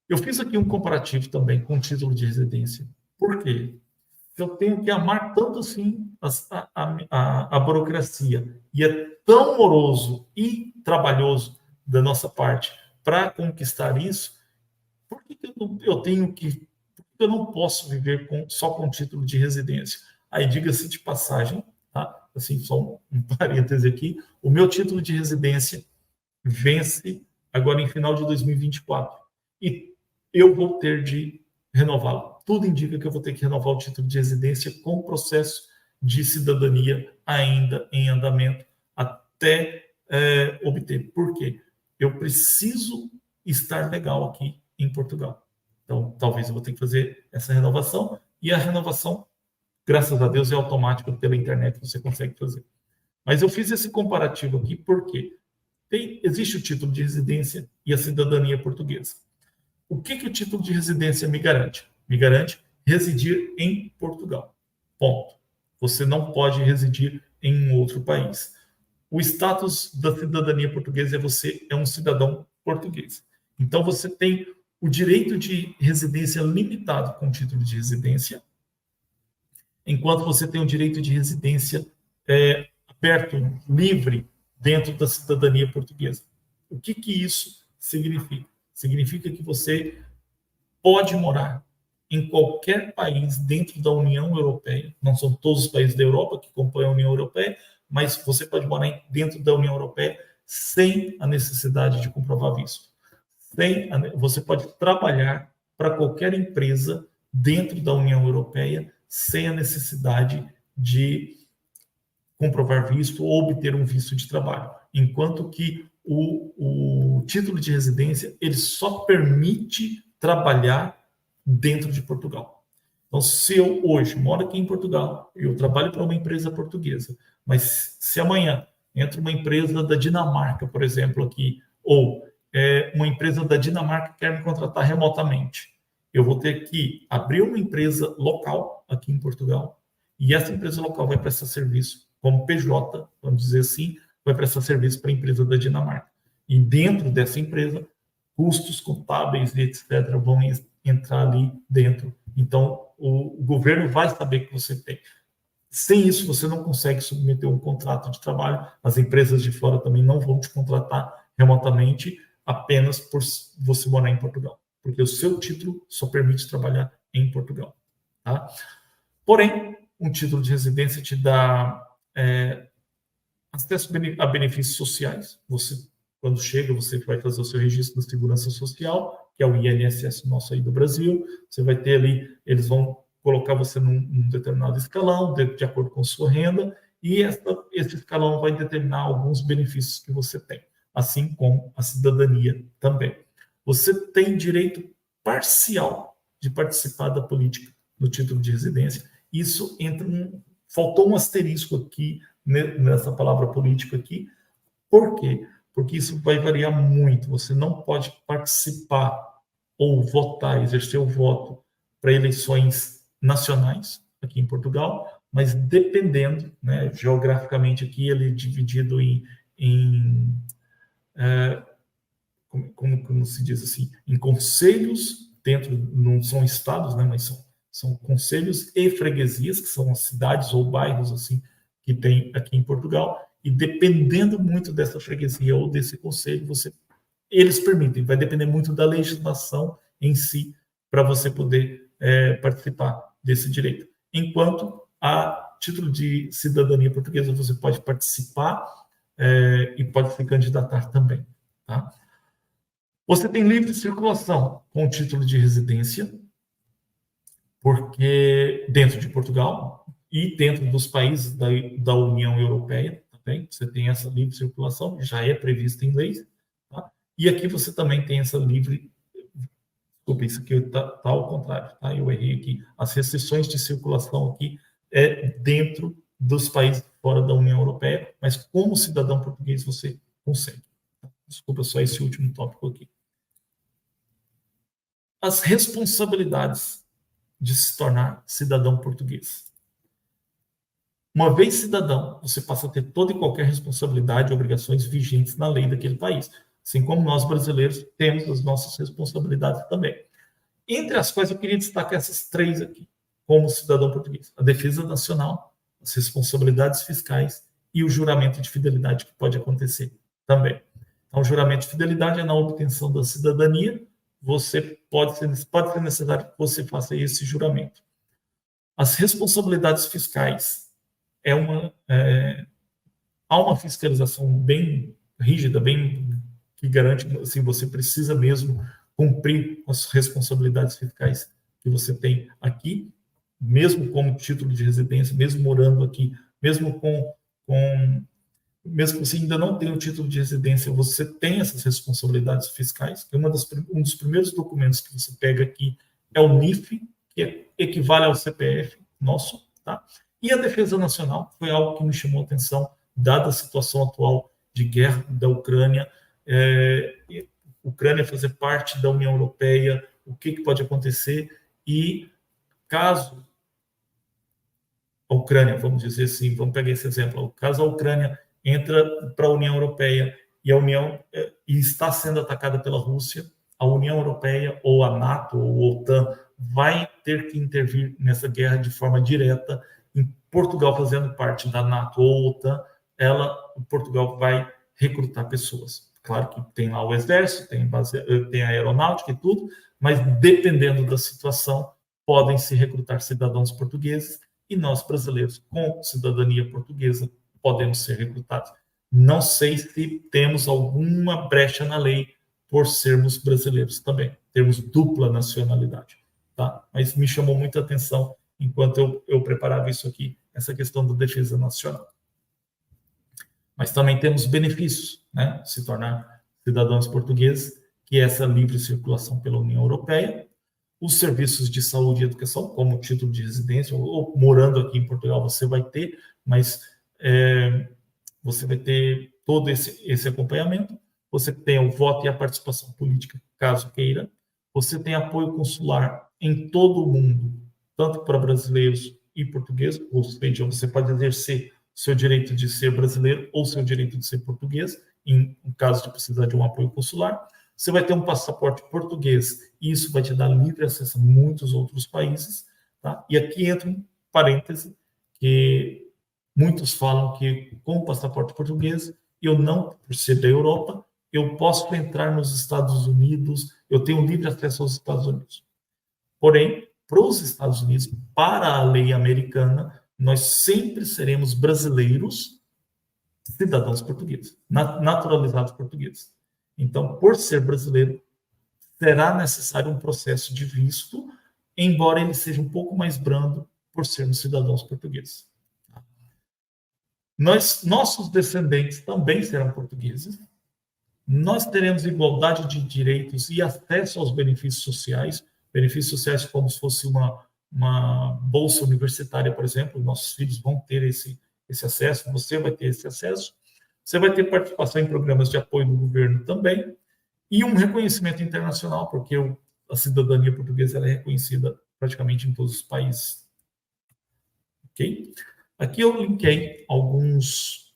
Speaker 2: eu fiz aqui um comparativo também com o título de residência. Por quê? Eu tenho que amar tanto assim a burocracia e é tão moroso e trabalhoso da nossa parte para conquistar isso. Por que eu não posso viver só com título de residência? Aí, diga-se de passagem, tá? Assim, só um parêntese aqui, o meu título de residência vence agora em final de 2024 e eu vou ter de renová-lo. Tudo indica que eu vou ter que renovar o título de residência com o processo de cidadania ainda em andamento até obter. Por quê? Eu preciso estar legal aqui em Portugal. Então, talvez eu vou ter que fazer essa renovação, e a renovação, graças a Deus, é automática pela internet, você consegue fazer. Mas eu fiz esse comparativo aqui porque existe o título de residência e a cidadania portuguesa. O que o título de residência me garante? Me garante residir em Portugal. Ponto. Você não pode residir em um outro país. O status da cidadania portuguesa você é um cidadão português. Então, você tem o direito de residência limitado com título de residência, enquanto você tem o direito de residência aberto, livre, dentro da cidadania portuguesa. O que isso significa? Significa que você pode morar em qualquer país dentro da União Europeia, não são todos os países da Europa que compõem a União Europeia, mas você pode morar dentro da União Europeia sem a necessidade de comprovar visto. Você pode trabalhar para qualquer empresa dentro da União Europeia sem a necessidade de comprovar visto ou obter um visto de trabalho, enquanto que o título de residência ele só permite trabalhar dentro de Portugal. Então, se eu hoje moro aqui em Portugal, eu trabalho para uma empresa portuguesa, mas se amanhã entra uma empresa da Dinamarca, por exemplo, aqui, ou uma empresa da Dinamarca quer me contratar remotamente, eu vou ter que abrir uma empresa local aqui em Portugal, e essa empresa local vai prestar serviço como PJ, vamos dizer assim, vai prestar serviço para a empresa da Dinamarca. E dentro dessa empresa, custos contábeis e etc. vão entrar ali dentro. Então, o governo vai saber que você tem. Sem isso, você não consegue submeter um contrato de trabalho. As empresas de fora também não vão te contratar remotamente apenas por você morar em Portugal. Porque o seu título só permite trabalhar em Portugal. Tá? Porém, um título de residência te dá acesso a benefícios sociais. Você, quando chega, você vai fazer o seu registro da Segurança Social, que é o INSS nosso aí do Brasil. Você vai ter ali, eles vão colocar você num determinado escalão, de acordo com sua renda, e esse escalão vai determinar alguns benefícios que você tem, assim como a cidadania também. Você tem direito parcial de participar da política no título de residência. Isso faltou um asterisco aqui, nessa palavra política aqui. Por quê? Porque isso vai variar muito. Você não pode participar ou votar, exercer o voto para eleições nacionais aqui em Portugal, mas dependendo, né, geograficamente aqui ele é dividido como se diz assim, em conselhos dentro, não são estados, né, mas são conselhos e freguesias, que são as cidades ou bairros assim que tem aqui em Portugal, e dependendo muito dessa freguesia ou desse conselho, eles permitem, vai depender muito da legislação em si para você poder participar desse direito. Enquanto a título de cidadania portuguesa você pode participar e pode se candidatar também. Tá? Você tem livre circulação com o título de residência, porque dentro de Portugal e dentro dos países da União Europeia também, você tem essa livre circulação, já é prevista em leis, tá? E aqui você também tem essa livre... Desculpa, isso aqui está ao contrário, tá? Eu errei aqui. As restrições de circulação aqui é dentro dos países fora da União Europeia, mas como cidadão português você consegue. Desculpa, só esse último tópico aqui. As responsabilidades de se tornar cidadão português. Uma vez cidadão, você passa a ter toda e qualquer responsabilidade e obrigações vigentes na lei daquele país. Assim como nós brasileiros temos as nossas responsabilidades também. Entre as quais eu queria destacar essas 3 aqui, como cidadão português. A defesa nacional, as responsabilidades fiscais e o juramento de fidelidade que pode acontecer também. Então, o juramento de fidelidade é na obtenção da cidadania, pode ser necessário que você faça esse juramento. As responsabilidades fiscais há uma fiscalização bem rígida, bem que garante que assim, você precisa mesmo cumprir as responsabilidades fiscais que você tem aqui, mesmo como título de residência, mesmo morando aqui, mesmo mesmo que você ainda não tenha o título de residência, você tem essas responsabilidades fiscais, que um dos primeiros documentos que você pega aqui é o NIF, que equivale ao CPF nosso, tá? E a defesa nacional foi algo que me chamou a atenção, dada a situação atual de guerra da Ucrânia, Ucrânia fazer parte da União Europeia, o que pode acontecer, e caso a Ucrânia, vamos dizer assim, vamos pegar esse exemplo, caso a Ucrânia entra para a União Europeia e a União e está sendo atacada pela Rússia, a União Europeia ou a NATO ou a OTAN vai ter que intervir nessa guerra de forma direta. Em Portugal, fazendo parte da NATO ou OTAN, Portugal vai recrutar pessoas. Claro que tem lá o exército, tem a aeronáutica e tudo, mas dependendo da situação, podem se recrutar cidadãos portugueses e nós, brasileiros, com cidadania portuguesa, podemos ser recrutados. Não sei se temos alguma brecha na lei por sermos brasileiros também, termos dupla nacionalidade, tá? Mas me chamou muita atenção, enquanto eu preparava isso aqui, essa questão da defesa nacional. Mas também temos benefícios, né? Se tornar cidadãos portugueses, que é essa livre circulação pela União Europeia, os serviços de saúde e educação, como título de residência, ou morando aqui em Portugal você vai ter, mas você vai ter todo esse acompanhamento, você tem o voto e a participação política, caso queira, você tem apoio consular em todo o mundo, tanto para brasileiros e portugueses, ou seja, você pode exercer seu direito de ser brasileiro ou seu direito de ser português, em caso de precisar de um apoio consular. Você vai ter um passaporte português, e isso vai te dar livre acesso a muitos outros países, tá? E aqui entra um parêntese, que muitos falam que com o passaporte português, eu não, por ser da Europa, eu posso entrar nos Estados Unidos, eu tenho livre acesso aos Estados Unidos. Porém, para os Estados Unidos, para a lei americana, nós sempre seremos brasileiros, cidadãos portugueses, naturalizados portugueses. Então, por ser brasileiro, será necessário um processo de visto, embora ele seja um pouco mais brando por sermos cidadãos portugueses. Nossos descendentes também serão portugueses. Nós teremos igualdade de direitos e acesso aos benefícios sociais como se fosse uma bolsa universitária, por exemplo. Nossos filhos vão ter esse acesso, você vai ter esse acesso. Você vai ter participação em programas de apoio do governo também, e um reconhecimento internacional, porque a cidadania portuguesa ela é reconhecida praticamente em todos os países. Ok? Aqui eu linkei alguns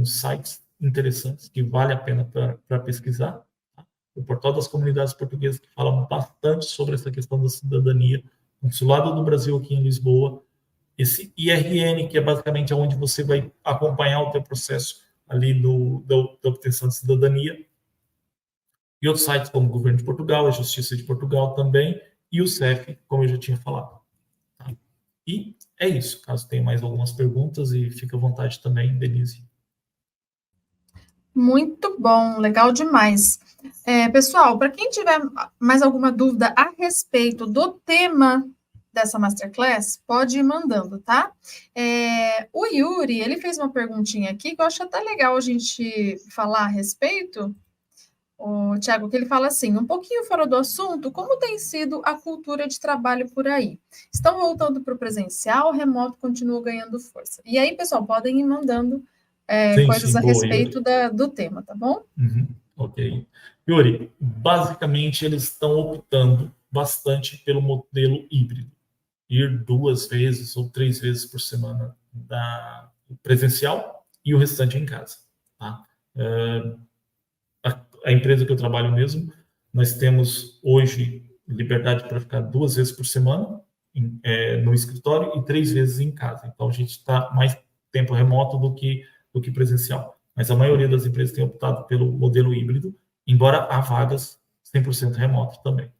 Speaker 2: sites interessantes que vale a pena para pesquisar. Tá? O Portal das Comunidades Portuguesas, que fala bastante sobre essa questão da cidadania, o Consulado do Brasil aqui em Lisboa, esse IRN, que é basicamente onde você vai acompanhar o teu processo ali da obtenção de cidadania, e outros sites como o Governo de Portugal, a Justiça de Portugal também, e o CEF, como eu já tinha falado. Tá? E é isso. Caso tenha mais algumas perguntas, e fica à vontade também, Denise.
Speaker 1: Muito bom, legal demais. Pessoal, para quem tiver mais alguma dúvida a respeito do tema dessa Masterclass, pode ir mandando, tá? O Yuri, ele fez uma perguntinha aqui que eu acho até legal a gente falar a respeito, o Tiago, que ele fala assim, um pouquinho fora do assunto, como tem sido a cultura de trabalho por aí? Estão voltando para o presencial, o remoto continua ganhando força? E aí, pessoal, podem ir mandando coisas
Speaker 2: sim,
Speaker 1: a
Speaker 2: boa,
Speaker 1: respeito
Speaker 2: Yuri.
Speaker 1: do tema, tá bom?
Speaker 2: Ok. Yuri, basicamente eles estão optando bastante pelo modelo híbrido. Ir 2 vezes ou 3 vezes por semana da presencial e o restante em casa. Tá? A empresa que eu trabalho mesmo, nós temos hoje liberdade para ficar 2 vezes por semana no escritório e 3 vezes em casa. Então a gente está mais tempo remoto do que presencial. Mas a maioria das empresas tem optado pelo modelo híbrido, embora há vagas 100% remoto também.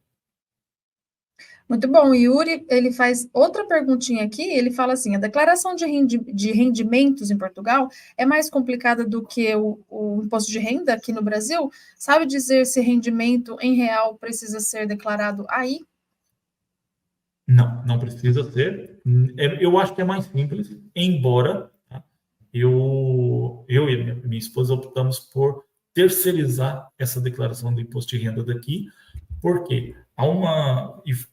Speaker 1: Muito bom. O Yuri, ele faz outra perguntinha aqui, ele fala assim, a declaração de rendimentos em Portugal é mais complicada do que o imposto de renda aqui no Brasil? Sabe dizer se rendimento em real precisa ser declarado aí?
Speaker 2: Não, não precisa ser. Eu acho que é mais simples, embora tá, eu e minha esposa optamos por terceirizar essa declaração do imposto de renda daqui, porque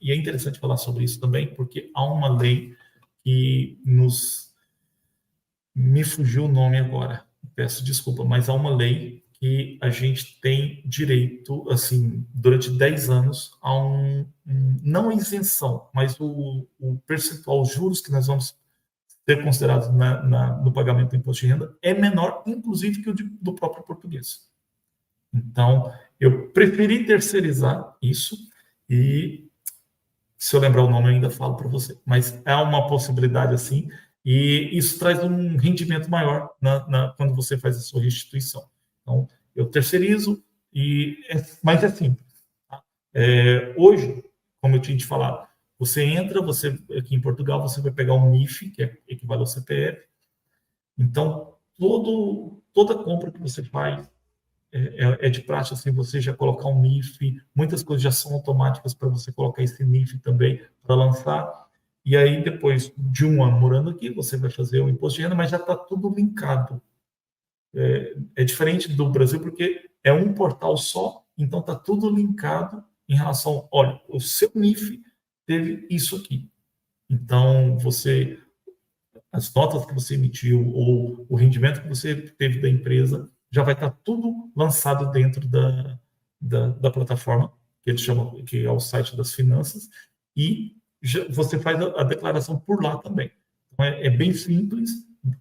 Speaker 2: e é interessante falar sobre isso também, porque há uma lei que me fugiu o nome agora, peço desculpa, mas há uma lei que a gente tem direito, assim, durante 10 anos, a não a isenção, mas o percentual, os juros que nós vamos ter considerados no pagamento do imposto de renda é menor, inclusive, que o do próprio português. Então, eu preferi terceirizar isso e, se eu lembrar o nome, eu ainda falo para você. Mas é uma possibilidade assim, e isso traz um rendimento maior quando você faz a sua restituição. Então, eu terceirizo, mas é simples. Tá? Hoje, como eu tinha te falado, você entra, aqui em Portugal, você vai pegar um NIF, que equivale ao CPF. Então, toda compra que você faz, de prática assim, você já colocar um NIF, muitas coisas já são automáticas para você colocar esse NIF também para lançar, e aí depois de um ano morando aqui, você vai fazer o imposto de renda, mas já está tudo linkado. É diferente do Brasil, porque é um portal só, então está tudo linkado em relação, olha, o seu NIF teve isso aqui. Então, as notas que você emitiu ou o rendimento que você teve da empresa já vai estar tudo lançado dentro da plataforma, que eles chamam, que é o site das finanças, e você faz a declaração por lá também. Então, é bem simples,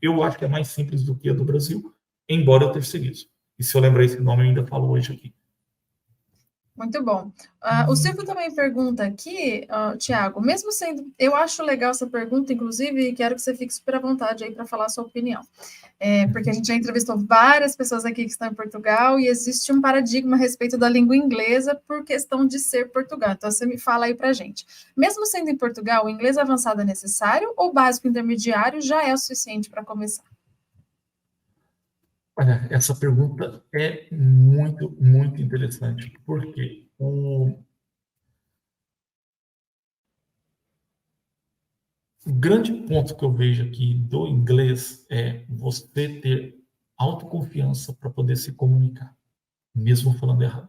Speaker 2: eu acho que é mais simples do que a do Brasil, embora eu terceirizo. E se eu lembrar esse nome, eu ainda falo hoje aqui.
Speaker 1: Muito bom. O Silvio também pergunta aqui, Tiago, mesmo sendo. Eu acho legal essa pergunta, inclusive, e quero que você fique super à vontade aí para falar a sua opinião. Porque a gente já entrevistou várias pessoas aqui que estão em Portugal e existe um paradigma a respeito da língua inglesa por questão de ser Portugal. Então, você me fala aí para a gente. Mesmo sendo em Portugal, o inglês avançado é necessário ou o básico intermediário já é o suficiente para começar?
Speaker 2: Olha, essa pergunta é muito, muito interessante, porque o grande ponto que eu vejo aqui do inglês é você ter autoconfiança para poder se comunicar, mesmo falando errado.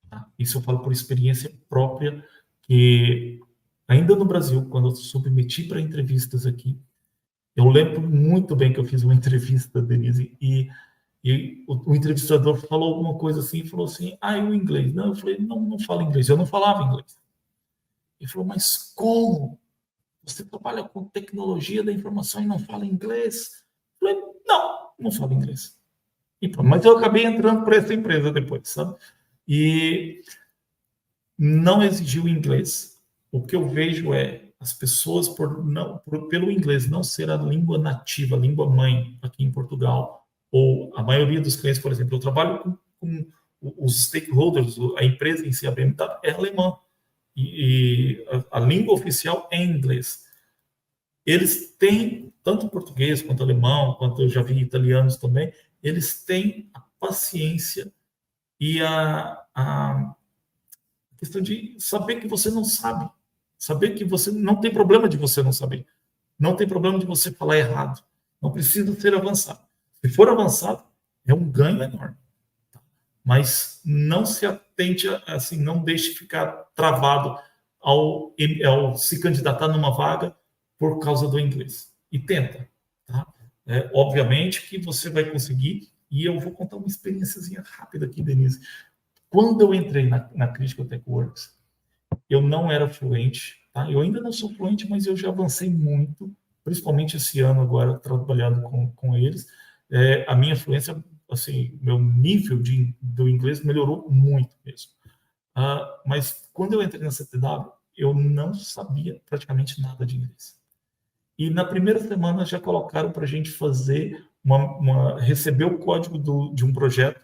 Speaker 2: Tá? Isso eu falo por experiência própria, que ainda no Brasil, quando eu submeti para entrevistas aqui, eu lembro muito bem que eu fiz uma entrevista, Denise, e o entrevistador falou alguma coisa assim, falou assim, e o inglês? Não, eu falei, não falo inglês. Eu não falava inglês. Ele falou, mas como? Você trabalha com tecnologia da informação e não fala inglês? Eu falei, não falo inglês. E pronto, mas eu acabei entrando por essa empresa depois, sabe? E não exigiu inglês. O que eu vejo é as pessoas, pelo inglês não ser a língua nativa, a língua mãe aqui em Portugal, ou a maioria dos clientes, por exemplo, eu trabalho com os stakeholders, a empresa em si, a BMW, é alemã, e a língua oficial é inglês. Eles têm, tanto português quanto alemão, quanto eu já vi italianos também, eles têm a paciência e a questão de saber que você não sabe, saber que você não tem problema de você não saber, não tem problema de você falar errado, não precisa ser avançado. Se for avançado, é um ganho enorme. mas não se atente, assim, não deixe ficar travado ao se candidatar numa vaga por causa do inglês. E tenta, tá? Obviamente que você vai conseguir, e eu vou contar uma experiênciazinha rápida aqui, Denise. Quando eu entrei na Critical Tech Works, eu não era fluente, tá? Eu ainda não sou fluente, mas eu já avancei muito, principalmente esse ano agora, trabalhando com eles. A minha fluência, assim, meu nível do inglês melhorou muito mesmo. Mas quando eu entrei na CTW, eu não sabia praticamente nada de inglês. E na primeira semana já colocaram para a gente fazer receber o código de um projeto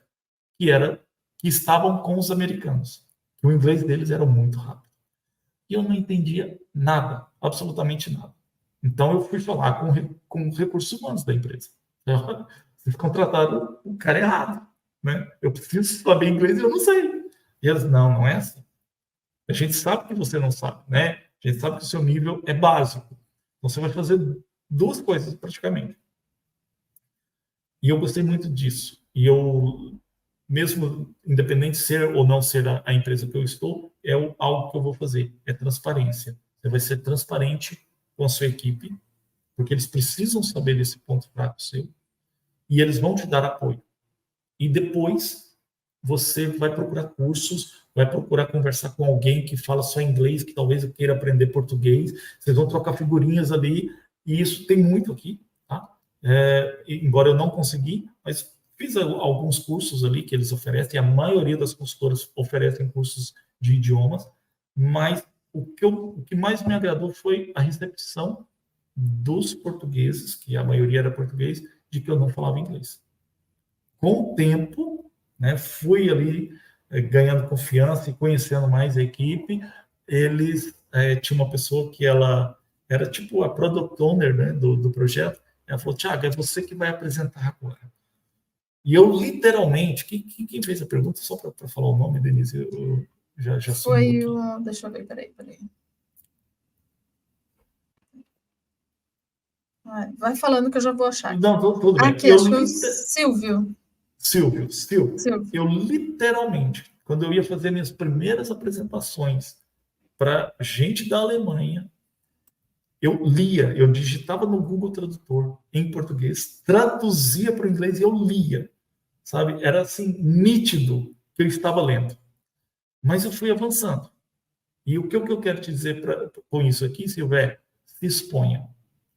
Speaker 2: que estavam com os americanos. O inglês deles era muito rápido. E eu não entendia nada, absolutamente nada. Então eu fui falar com os recursos humanos da empresa. Vocês contrataram o cara errado, né? Eu preciso saber inglês e eu não sei. E eles, não é assim. A gente sabe que você não sabe, né? A gente sabe que o seu nível é básico. Então você vai fazer duas coisas praticamente. E eu gostei muito disso. E eu, mesmo independente de ser ou não ser a empresa que eu estou, algo que eu vou fazer, é transparência. Você vai ser transparente com a sua equipe, porque eles precisam saber desse ponto fraco seu, e eles vão te dar apoio. E depois você vai procurar cursos, vai procurar conversar com alguém que fala só inglês, que talvez eu queira aprender português, vocês vão trocar figurinhas ali, e isso tem muito aqui, tá? Embora eu não consegui, mas fiz alguns cursos ali que eles oferecem, a maioria das consultoras oferecem cursos de idiomas, mas o que mais me agradou foi a recepção dos portugueses, que a maioria era português, de que eu não falava inglês. Com o tempo, né, fui ali ganhando confiança e conhecendo mais a equipe. Eles tinha uma pessoa que ela era tipo a product owner, né, do projeto. Ela falou: Thiago, é você que vai apresentar agora. E eu literalmente, quem fez a pergunta, só para falar o nome, Denise, eu já
Speaker 1: foi o... Deixa eu ver, peraí. Vai falando que eu já vou achar aqui.
Speaker 2: Não, tudo bem.
Speaker 1: Aqui, acho que o Silvio.
Speaker 2: Silvio. Eu literalmente, quando eu ia fazer minhas primeiras apresentações para gente da Alemanha, eu lia, eu digitava no Google Tradutor em português, traduzia para o inglês e eu lia, sabe? Era assim, nítido que eu estava lendo. Mas eu fui avançando. E o que eu quero te dizer com isso aqui, Silvio, se exponha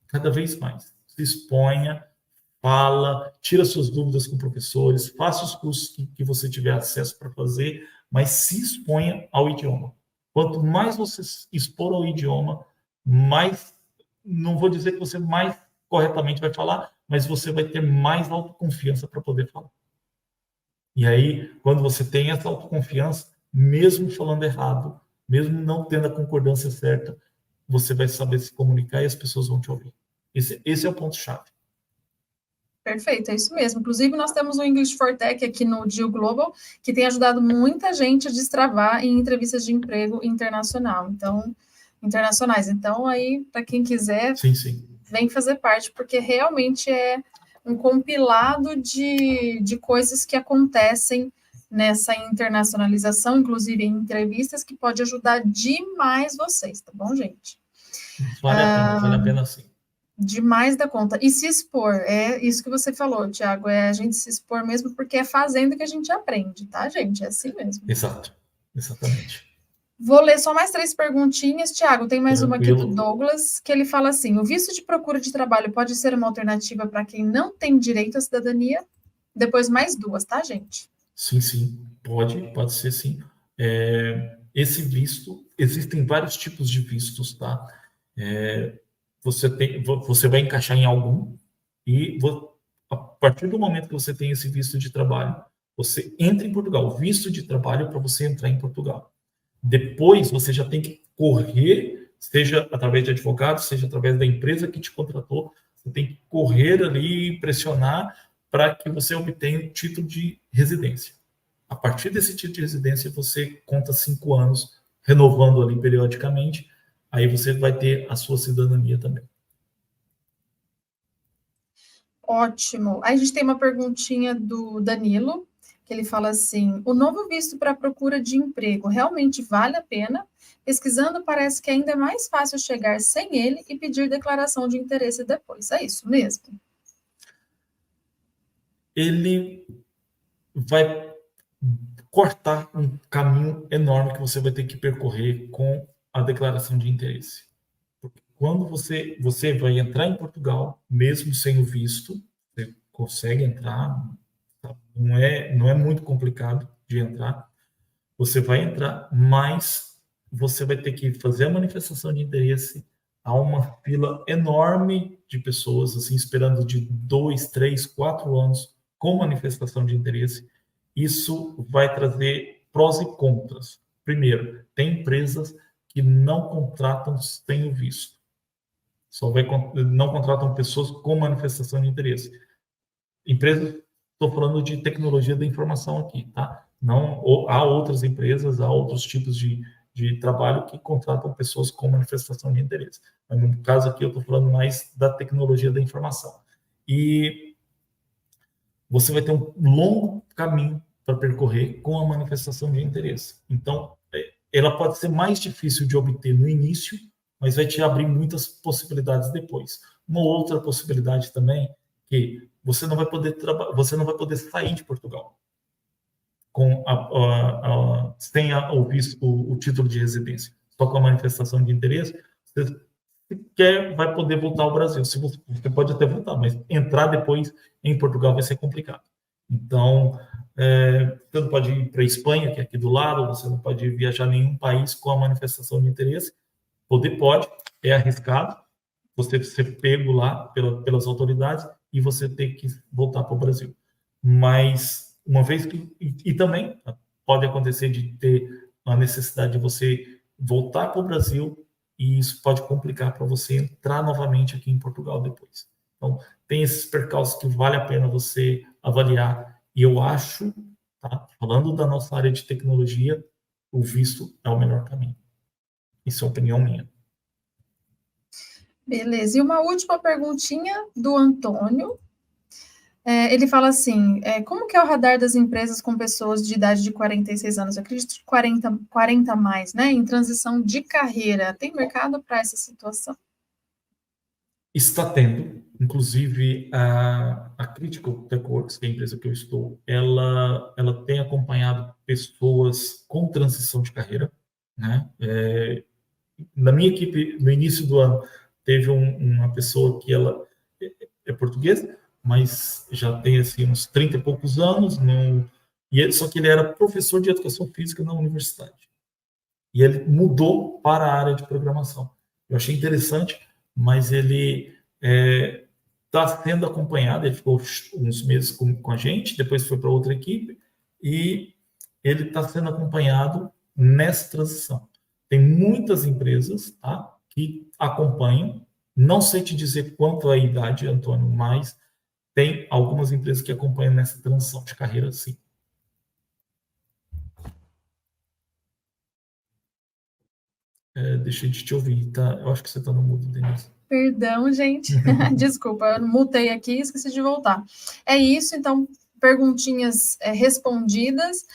Speaker 2: cada vez mais. Se exponha, fala, tira suas dúvidas com professores, faça os cursos que você tiver acesso para fazer, mas se exponha ao idioma. Quanto mais você expor ao idioma, mais, não vou dizer que você mais corretamente vai falar, mas você vai ter mais autoconfiança para poder falar. E aí, quando você tem essa autoconfiança, mesmo falando errado, mesmo não tendo a concordância certa, você vai saber se comunicar e as pessoas vão te ouvir. Esse é o ponto-chave.
Speaker 1: Perfeito, é isso mesmo. Inclusive, nós temos o English for Tech aqui no Dio Global, que tem ajudado muita gente a destravar em entrevistas de emprego internacionais. Então, aí, para quem quiser,
Speaker 2: sim.
Speaker 1: Vem fazer parte, porque realmente é um compilado de coisas que acontecem nessa internacionalização, inclusive em entrevistas, que pode ajudar demais vocês, tá bom, gente?
Speaker 2: Vale a pena sim.
Speaker 1: Demais da conta. E se expor, é isso que você falou, Thiago, é a gente se expor mesmo, porque é fazendo que a gente aprende, tá, gente? É assim mesmo.
Speaker 2: Exato, exatamente.
Speaker 1: Vou ler só mais 3 perguntinhas. Thiago, tem mais
Speaker 2: Tranquilo.
Speaker 1: Uma aqui do Douglas, que ele fala assim: o visto de procura de trabalho pode ser uma alternativa para quem não tem direito à cidadania? Depois mais 2, tá, gente?
Speaker 2: Sim. Pode ser sim. Esse visto, existem vários tipos de vistos, tá? Você vai encaixar em algum e a partir do momento que você tem esse visto de trabalho, você entra em Portugal. O visto de trabalho para você entrar em Portugal. Depois você já tem que correr, seja através de advogado, seja através da empresa que te contratou, você tem que correr ali e pressionar para que você obtenha o título de residência. A partir desse título de residência, você conta 5 anos, renovando ali periodicamente, aí você vai ter a sua cidadania também.
Speaker 1: Ótimo. Aí a gente tem uma perguntinha do Danilo, que ele fala assim: o novo visto para procura de emprego realmente vale a pena? Pesquisando, parece que ainda é mais fácil chegar sem ele e pedir declaração de interesse depois. É isso mesmo?
Speaker 2: Ele vai cortar um caminho enorme que você vai ter que percorrer com a declaração de interesse. Porque quando você vai entrar em Portugal, mesmo sem o visto, você consegue entrar, tá? Não é muito complicado de entrar. Você vai entrar, mas você vai ter que fazer a manifestação de interesse. Há uma fila enorme de pessoas assim esperando de 2, 3, 4 anos com manifestação de interesse. Isso vai trazer prós e contras. Primeiro, tem empresas que não contratam sem o visto. Não contratam pessoas com manifestação de interesse. Empresas, estou falando de tecnologia da informação aqui, tá? Não, há outras empresas, há outros tipos de trabalho que contratam pessoas com manifestação de interesse. Mas no caso aqui eu estou falando mais da tecnologia da informação. E você vai ter um longo caminho para percorrer com a manifestação de interesse. Então, ela pode ser mais difícil de obter no início, mas vai te abrir muitas possibilidades depois. Uma outra possibilidade também que você não vai poder sair de Portugal com sem o título de residência, só com a manifestação de interesse. Você sequer vai poder voltar ao Brasil. Você pode até voltar, mas entrar depois em Portugal vai ser complicado. Então, você não pode ir para a Espanha, que é aqui do lado, você não pode viajar a nenhum país com a manifestação de interesse. Pode, é arriscado você ser pego lá pelas autoridades e você ter que voltar para o Brasil. Mas, uma vez que... E também pode acontecer de ter a necessidade de você voltar para o Brasil e isso pode complicar para você entrar novamente aqui em Portugal depois. Então, tem esses percalços que vale a pena você avaliar. E eu acho, tá, falando da nossa área de tecnologia, o visto é o melhor caminho. Isso é opinião minha.
Speaker 1: Beleza. E uma última perguntinha do Antônio. Ele fala assim, como que é o radar das empresas com pessoas de idade de 46 anos? Eu acredito que 40 mais, né? Em transição de carreira. Tem mercado para essa situação?
Speaker 2: Está tendo, inclusive a Critical TechWorks, que é a empresa que eu estou, ela tem acompanhado pessoas com transição de carreira, né? Na minha equipe, no início do ano, teve uma pessoa que ela é portuguesa, mas já tem assim, uns 30 e poucos anos, só que ele era professor de educação física na universidade. E ele mudou para a área de programação. Eu achei interessante, mas ele está sendo acompanhado, ele ficou uns meses com a gente, depois foi para outra equipe, e ele está sendo acompanhado nessa transição. Tem muitas empresas, tá, que acompanham, não sei te dizer quanto é a idade, Antônio, mas tem algumas empresas que acompanham nessa transição de carreira, sim. Deixa eu te ouvir, tá? Eu acho que você está no mudo, Denise.
Speaker 1: Perdão, gente. Desculpa, eu mutei aqui e esqueci de voltar. É isso, então, perguntinhas respondidas.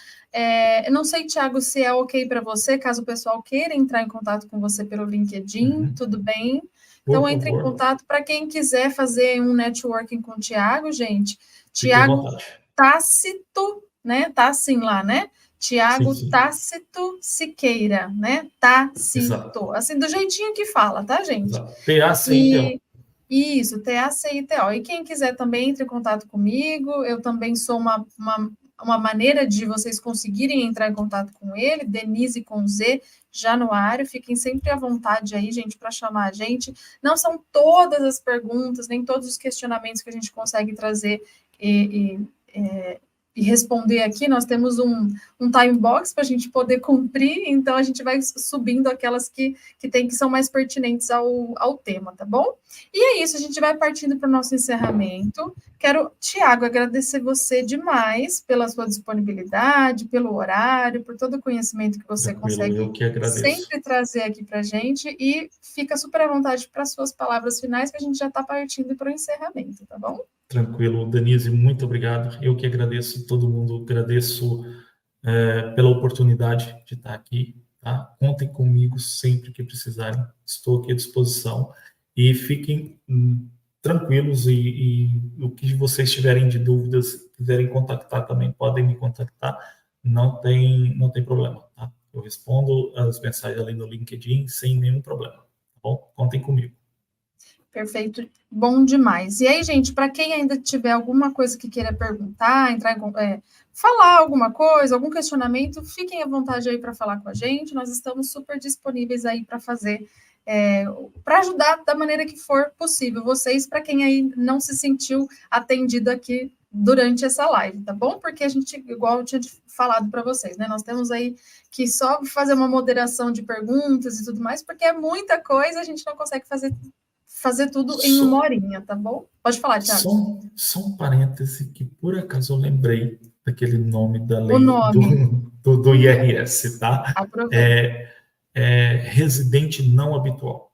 Speaker 1: Eu não sei, Thiago, se é ok para você, caso o pessoal queira entrar em contato com você pelo LinkedIn, tudo bem? Então, entre em contato para quem quiser fazer um networking com o Thiago, gente. Thiago Tácito, né? Tá assim lá, né? Thiago sim. Tácito Siqueira, né? Tácito. Exato. Assim, do jeitinho que fala, tá, gente?
Speaker 2: T-A-C-I-T-O.
Speaker 1: Isso, T-A-C-I-T-O. E quem quiser também entre em contato comigo, eu também sou uma maneira de vocês conseguirem entrar em contato com ele, Denise com Z, Januário. Fiquem sempre à vontade aí, gente, para chamar a gente. Não são todas as perguntas, nem todos os questionamentos que a gente consegue trazer e responder aqui. Nós temos um time box para a gente poder cumprir, então a gente vai subindo aquelas que são mais pertinentes ao tema, tá bom? E é isso, a gente vai partindo para o nosso encerramento. Quero, Thiago, agradecer você demais pela sua disponibilidade, pelo horário, por todo o conhecimento que você consegue sempre trazer aqui para a gente, e fica super à vontade para as suas palavras finais, que a gente já está partindo para o encerramento, tá bom?
Speaker 2: Tranquilo, Denise, muito obrigado. Eu que agradeço todo mundo, agradeço pela oportunidade de estar aqui, tá? Contem comigo sempre que precisarem, estou aqui à disposição e fiquem tranquilos e o que vocês tiverem de dúvidas, quiserem contactar também, podem me contactar, não tem problema, tá? Eu respondo as mensagens ali no LinkedIn sem nenhum problema, tá bom? Contem comigo.
Speaker 1: Perfeito, bom demais. E aí, gente, para quem ainda tiver alguma coisa que queira perguntar, falar alguma coisa, algum questionamento, fiquem à vontade aí para falar com a gente. Nós estamos super disponíveis aí para fazer, para ajudar da maneira que for possível. Vocês, para quem aí não se sentiu atendido aqui durante essa live, tá bom? Porque a gente, igual eu tinha falado para vocês, né? Nós temos aí que só fazer uma moderação de perguntas e tudo mais, porque é muita coisa, a gente não consegue fazer tudo em uma horinha, tá bom? Pode falar, Thiago.
Speaker 2: Só um parêntese que, por acaso, eu lembrei daquele nome da lei do IRS, tá? Residente não habitual.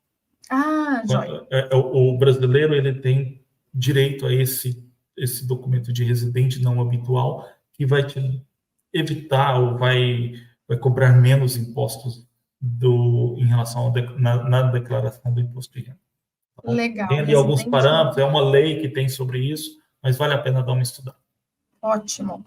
Speaker 1: Joia.
Speaker 2: O brasileiro, ele tem direito a esse documento de residente não habitual, que vai te evitar ou vai cobrar menos impostos em relação na declaração do imposto de renda.
Speaker 1: Legal.
Speaker 2: Tem ali alguns parâmetros, é uma lei que tem sobre isso, mas vale a pena dar uma estudada.
Speaker 1: Ótimo.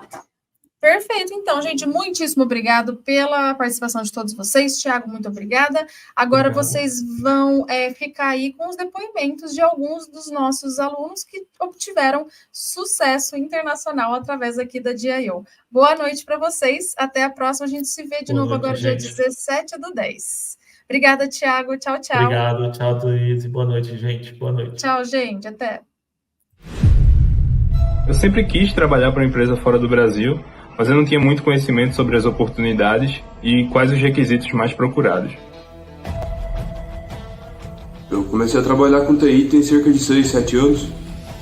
Speaker 1: Perfeito, então, gente, muitíssimo obrigado pela participação de todos vocês. Thiago, muito obrigada. Agora vocês vão ficar aí com os depoimentos de alguns dos nossos alunos que obtiveram sucesso internacional através aqui da DIO. Boa noite para vocês, até a próxima, a gente se vê de novo agora dia 17/10. Obrigada, Thiago. Tchau, tchau.
Speaker 2: Obrigado, tchau, Luiz. Boa noite, gente. Boa noite.
Speaker 1: Tchau, gente. Até.
Speaker 3: Eu sempre quis trabalhar para uma empresa fora do Brasil, mas eu não tinha muito conhecimento sobre as oportunidades e quais os requisitos mais procurados.
Speaker 4: Eu comecei a trabalhar com TI tem cerca de 6, 7 anos.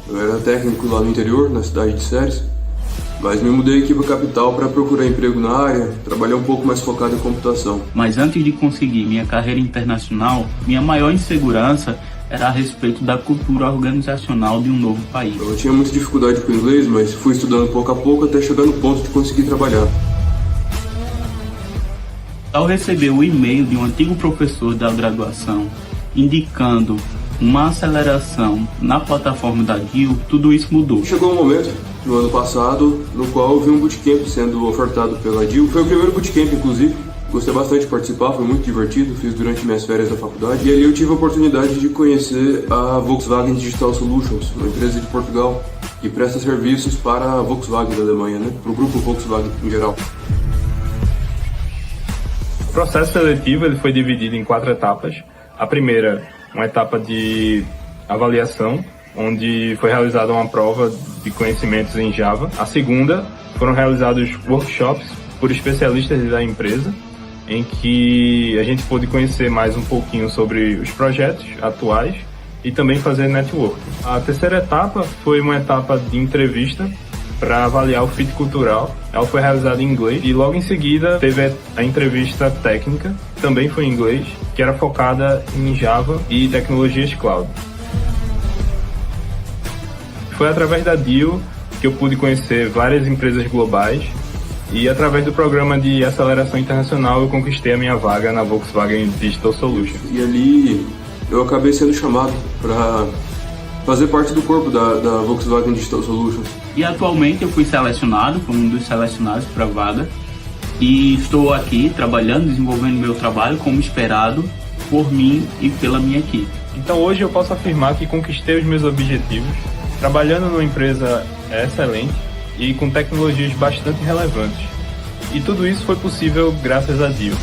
Speaker 4: Eu era técnico lá no interior, na cidade de Ceres, mas me mudei aqui para a capital para procurar emprego na área, trabalhar um pouco mais focado em computação.
Speaker 5: Mas antes de conseguir minha carreira internacional, minha maior insegurança era a respeito da cultura organizacional de um novo país.
Speaker 4: Eu tinha muita dificuldade com o inglês, mas fui estudando pouco a pouco até chegar no ponto de conseguir trabalhar.
Speaker 5: Ao receber o e-mail de um antigo professor da graduação indicando uma aceleração na plataforma da DIO, tudo isso mudou.
Speaker 4: Chegou um momento, no ano passado, no qual eu vi um bootcamp sendo ofertado pela DIO. Foi o primeiro bootcamp, inclusive. Gostei bastante de participar, foi muito divertido, fiz durante minhas férias da faculdade. E ali eu tive a oportunidade de conhecer a Volkswagen Digital Solutions, uma empresa de Portugal, que presta serviços para a Volkswagen da Alemanha, né? Para o grupo Volkswagen em geral.
Speaker 3: O processo seletivo ele foi dividido em 4 etapas. A primeira, uma etapa de avaliação, onde foi realizada uma prova de conhecimentos em Java. A segunda, foram realizados workshops por especialistas da empresa, em que a gente pôde conhecer mais um pouquinho sobre os projetos atuais e também fazer networking. A terceira etapa foi uma etapa de entrevista para avaliar o fit cultural. Ela foi realizada em inglês e logo em seguida teve a entrevista técnica, também foi em inglês, que era focada em Java e tecnologias cloud. Foi através da DIO que eu pude conhecer várias empresas globais e através do programa de aceleração internacional eu conquistei a minha vaga na Volkswagen Digital Solutions.
Speaker 4: E ali eu acabei sendo chamado para fazer parte do corpo da Volkswagen Digital Solutions.
Speaker 5: E atualmente eu fui selecionado, fui um dos selecionados para a vaga e estou aqui trabalhando, desenvolvendo meu trabalho como esperado por mim e pela minha equipe.
Speaker 3: Então hoje eu posso afirmar que conquistei os meus objetivos trabalhando numa empresa excelente e com tecnologias bastante relevantes. E tudo isso foi possível graças a DIO.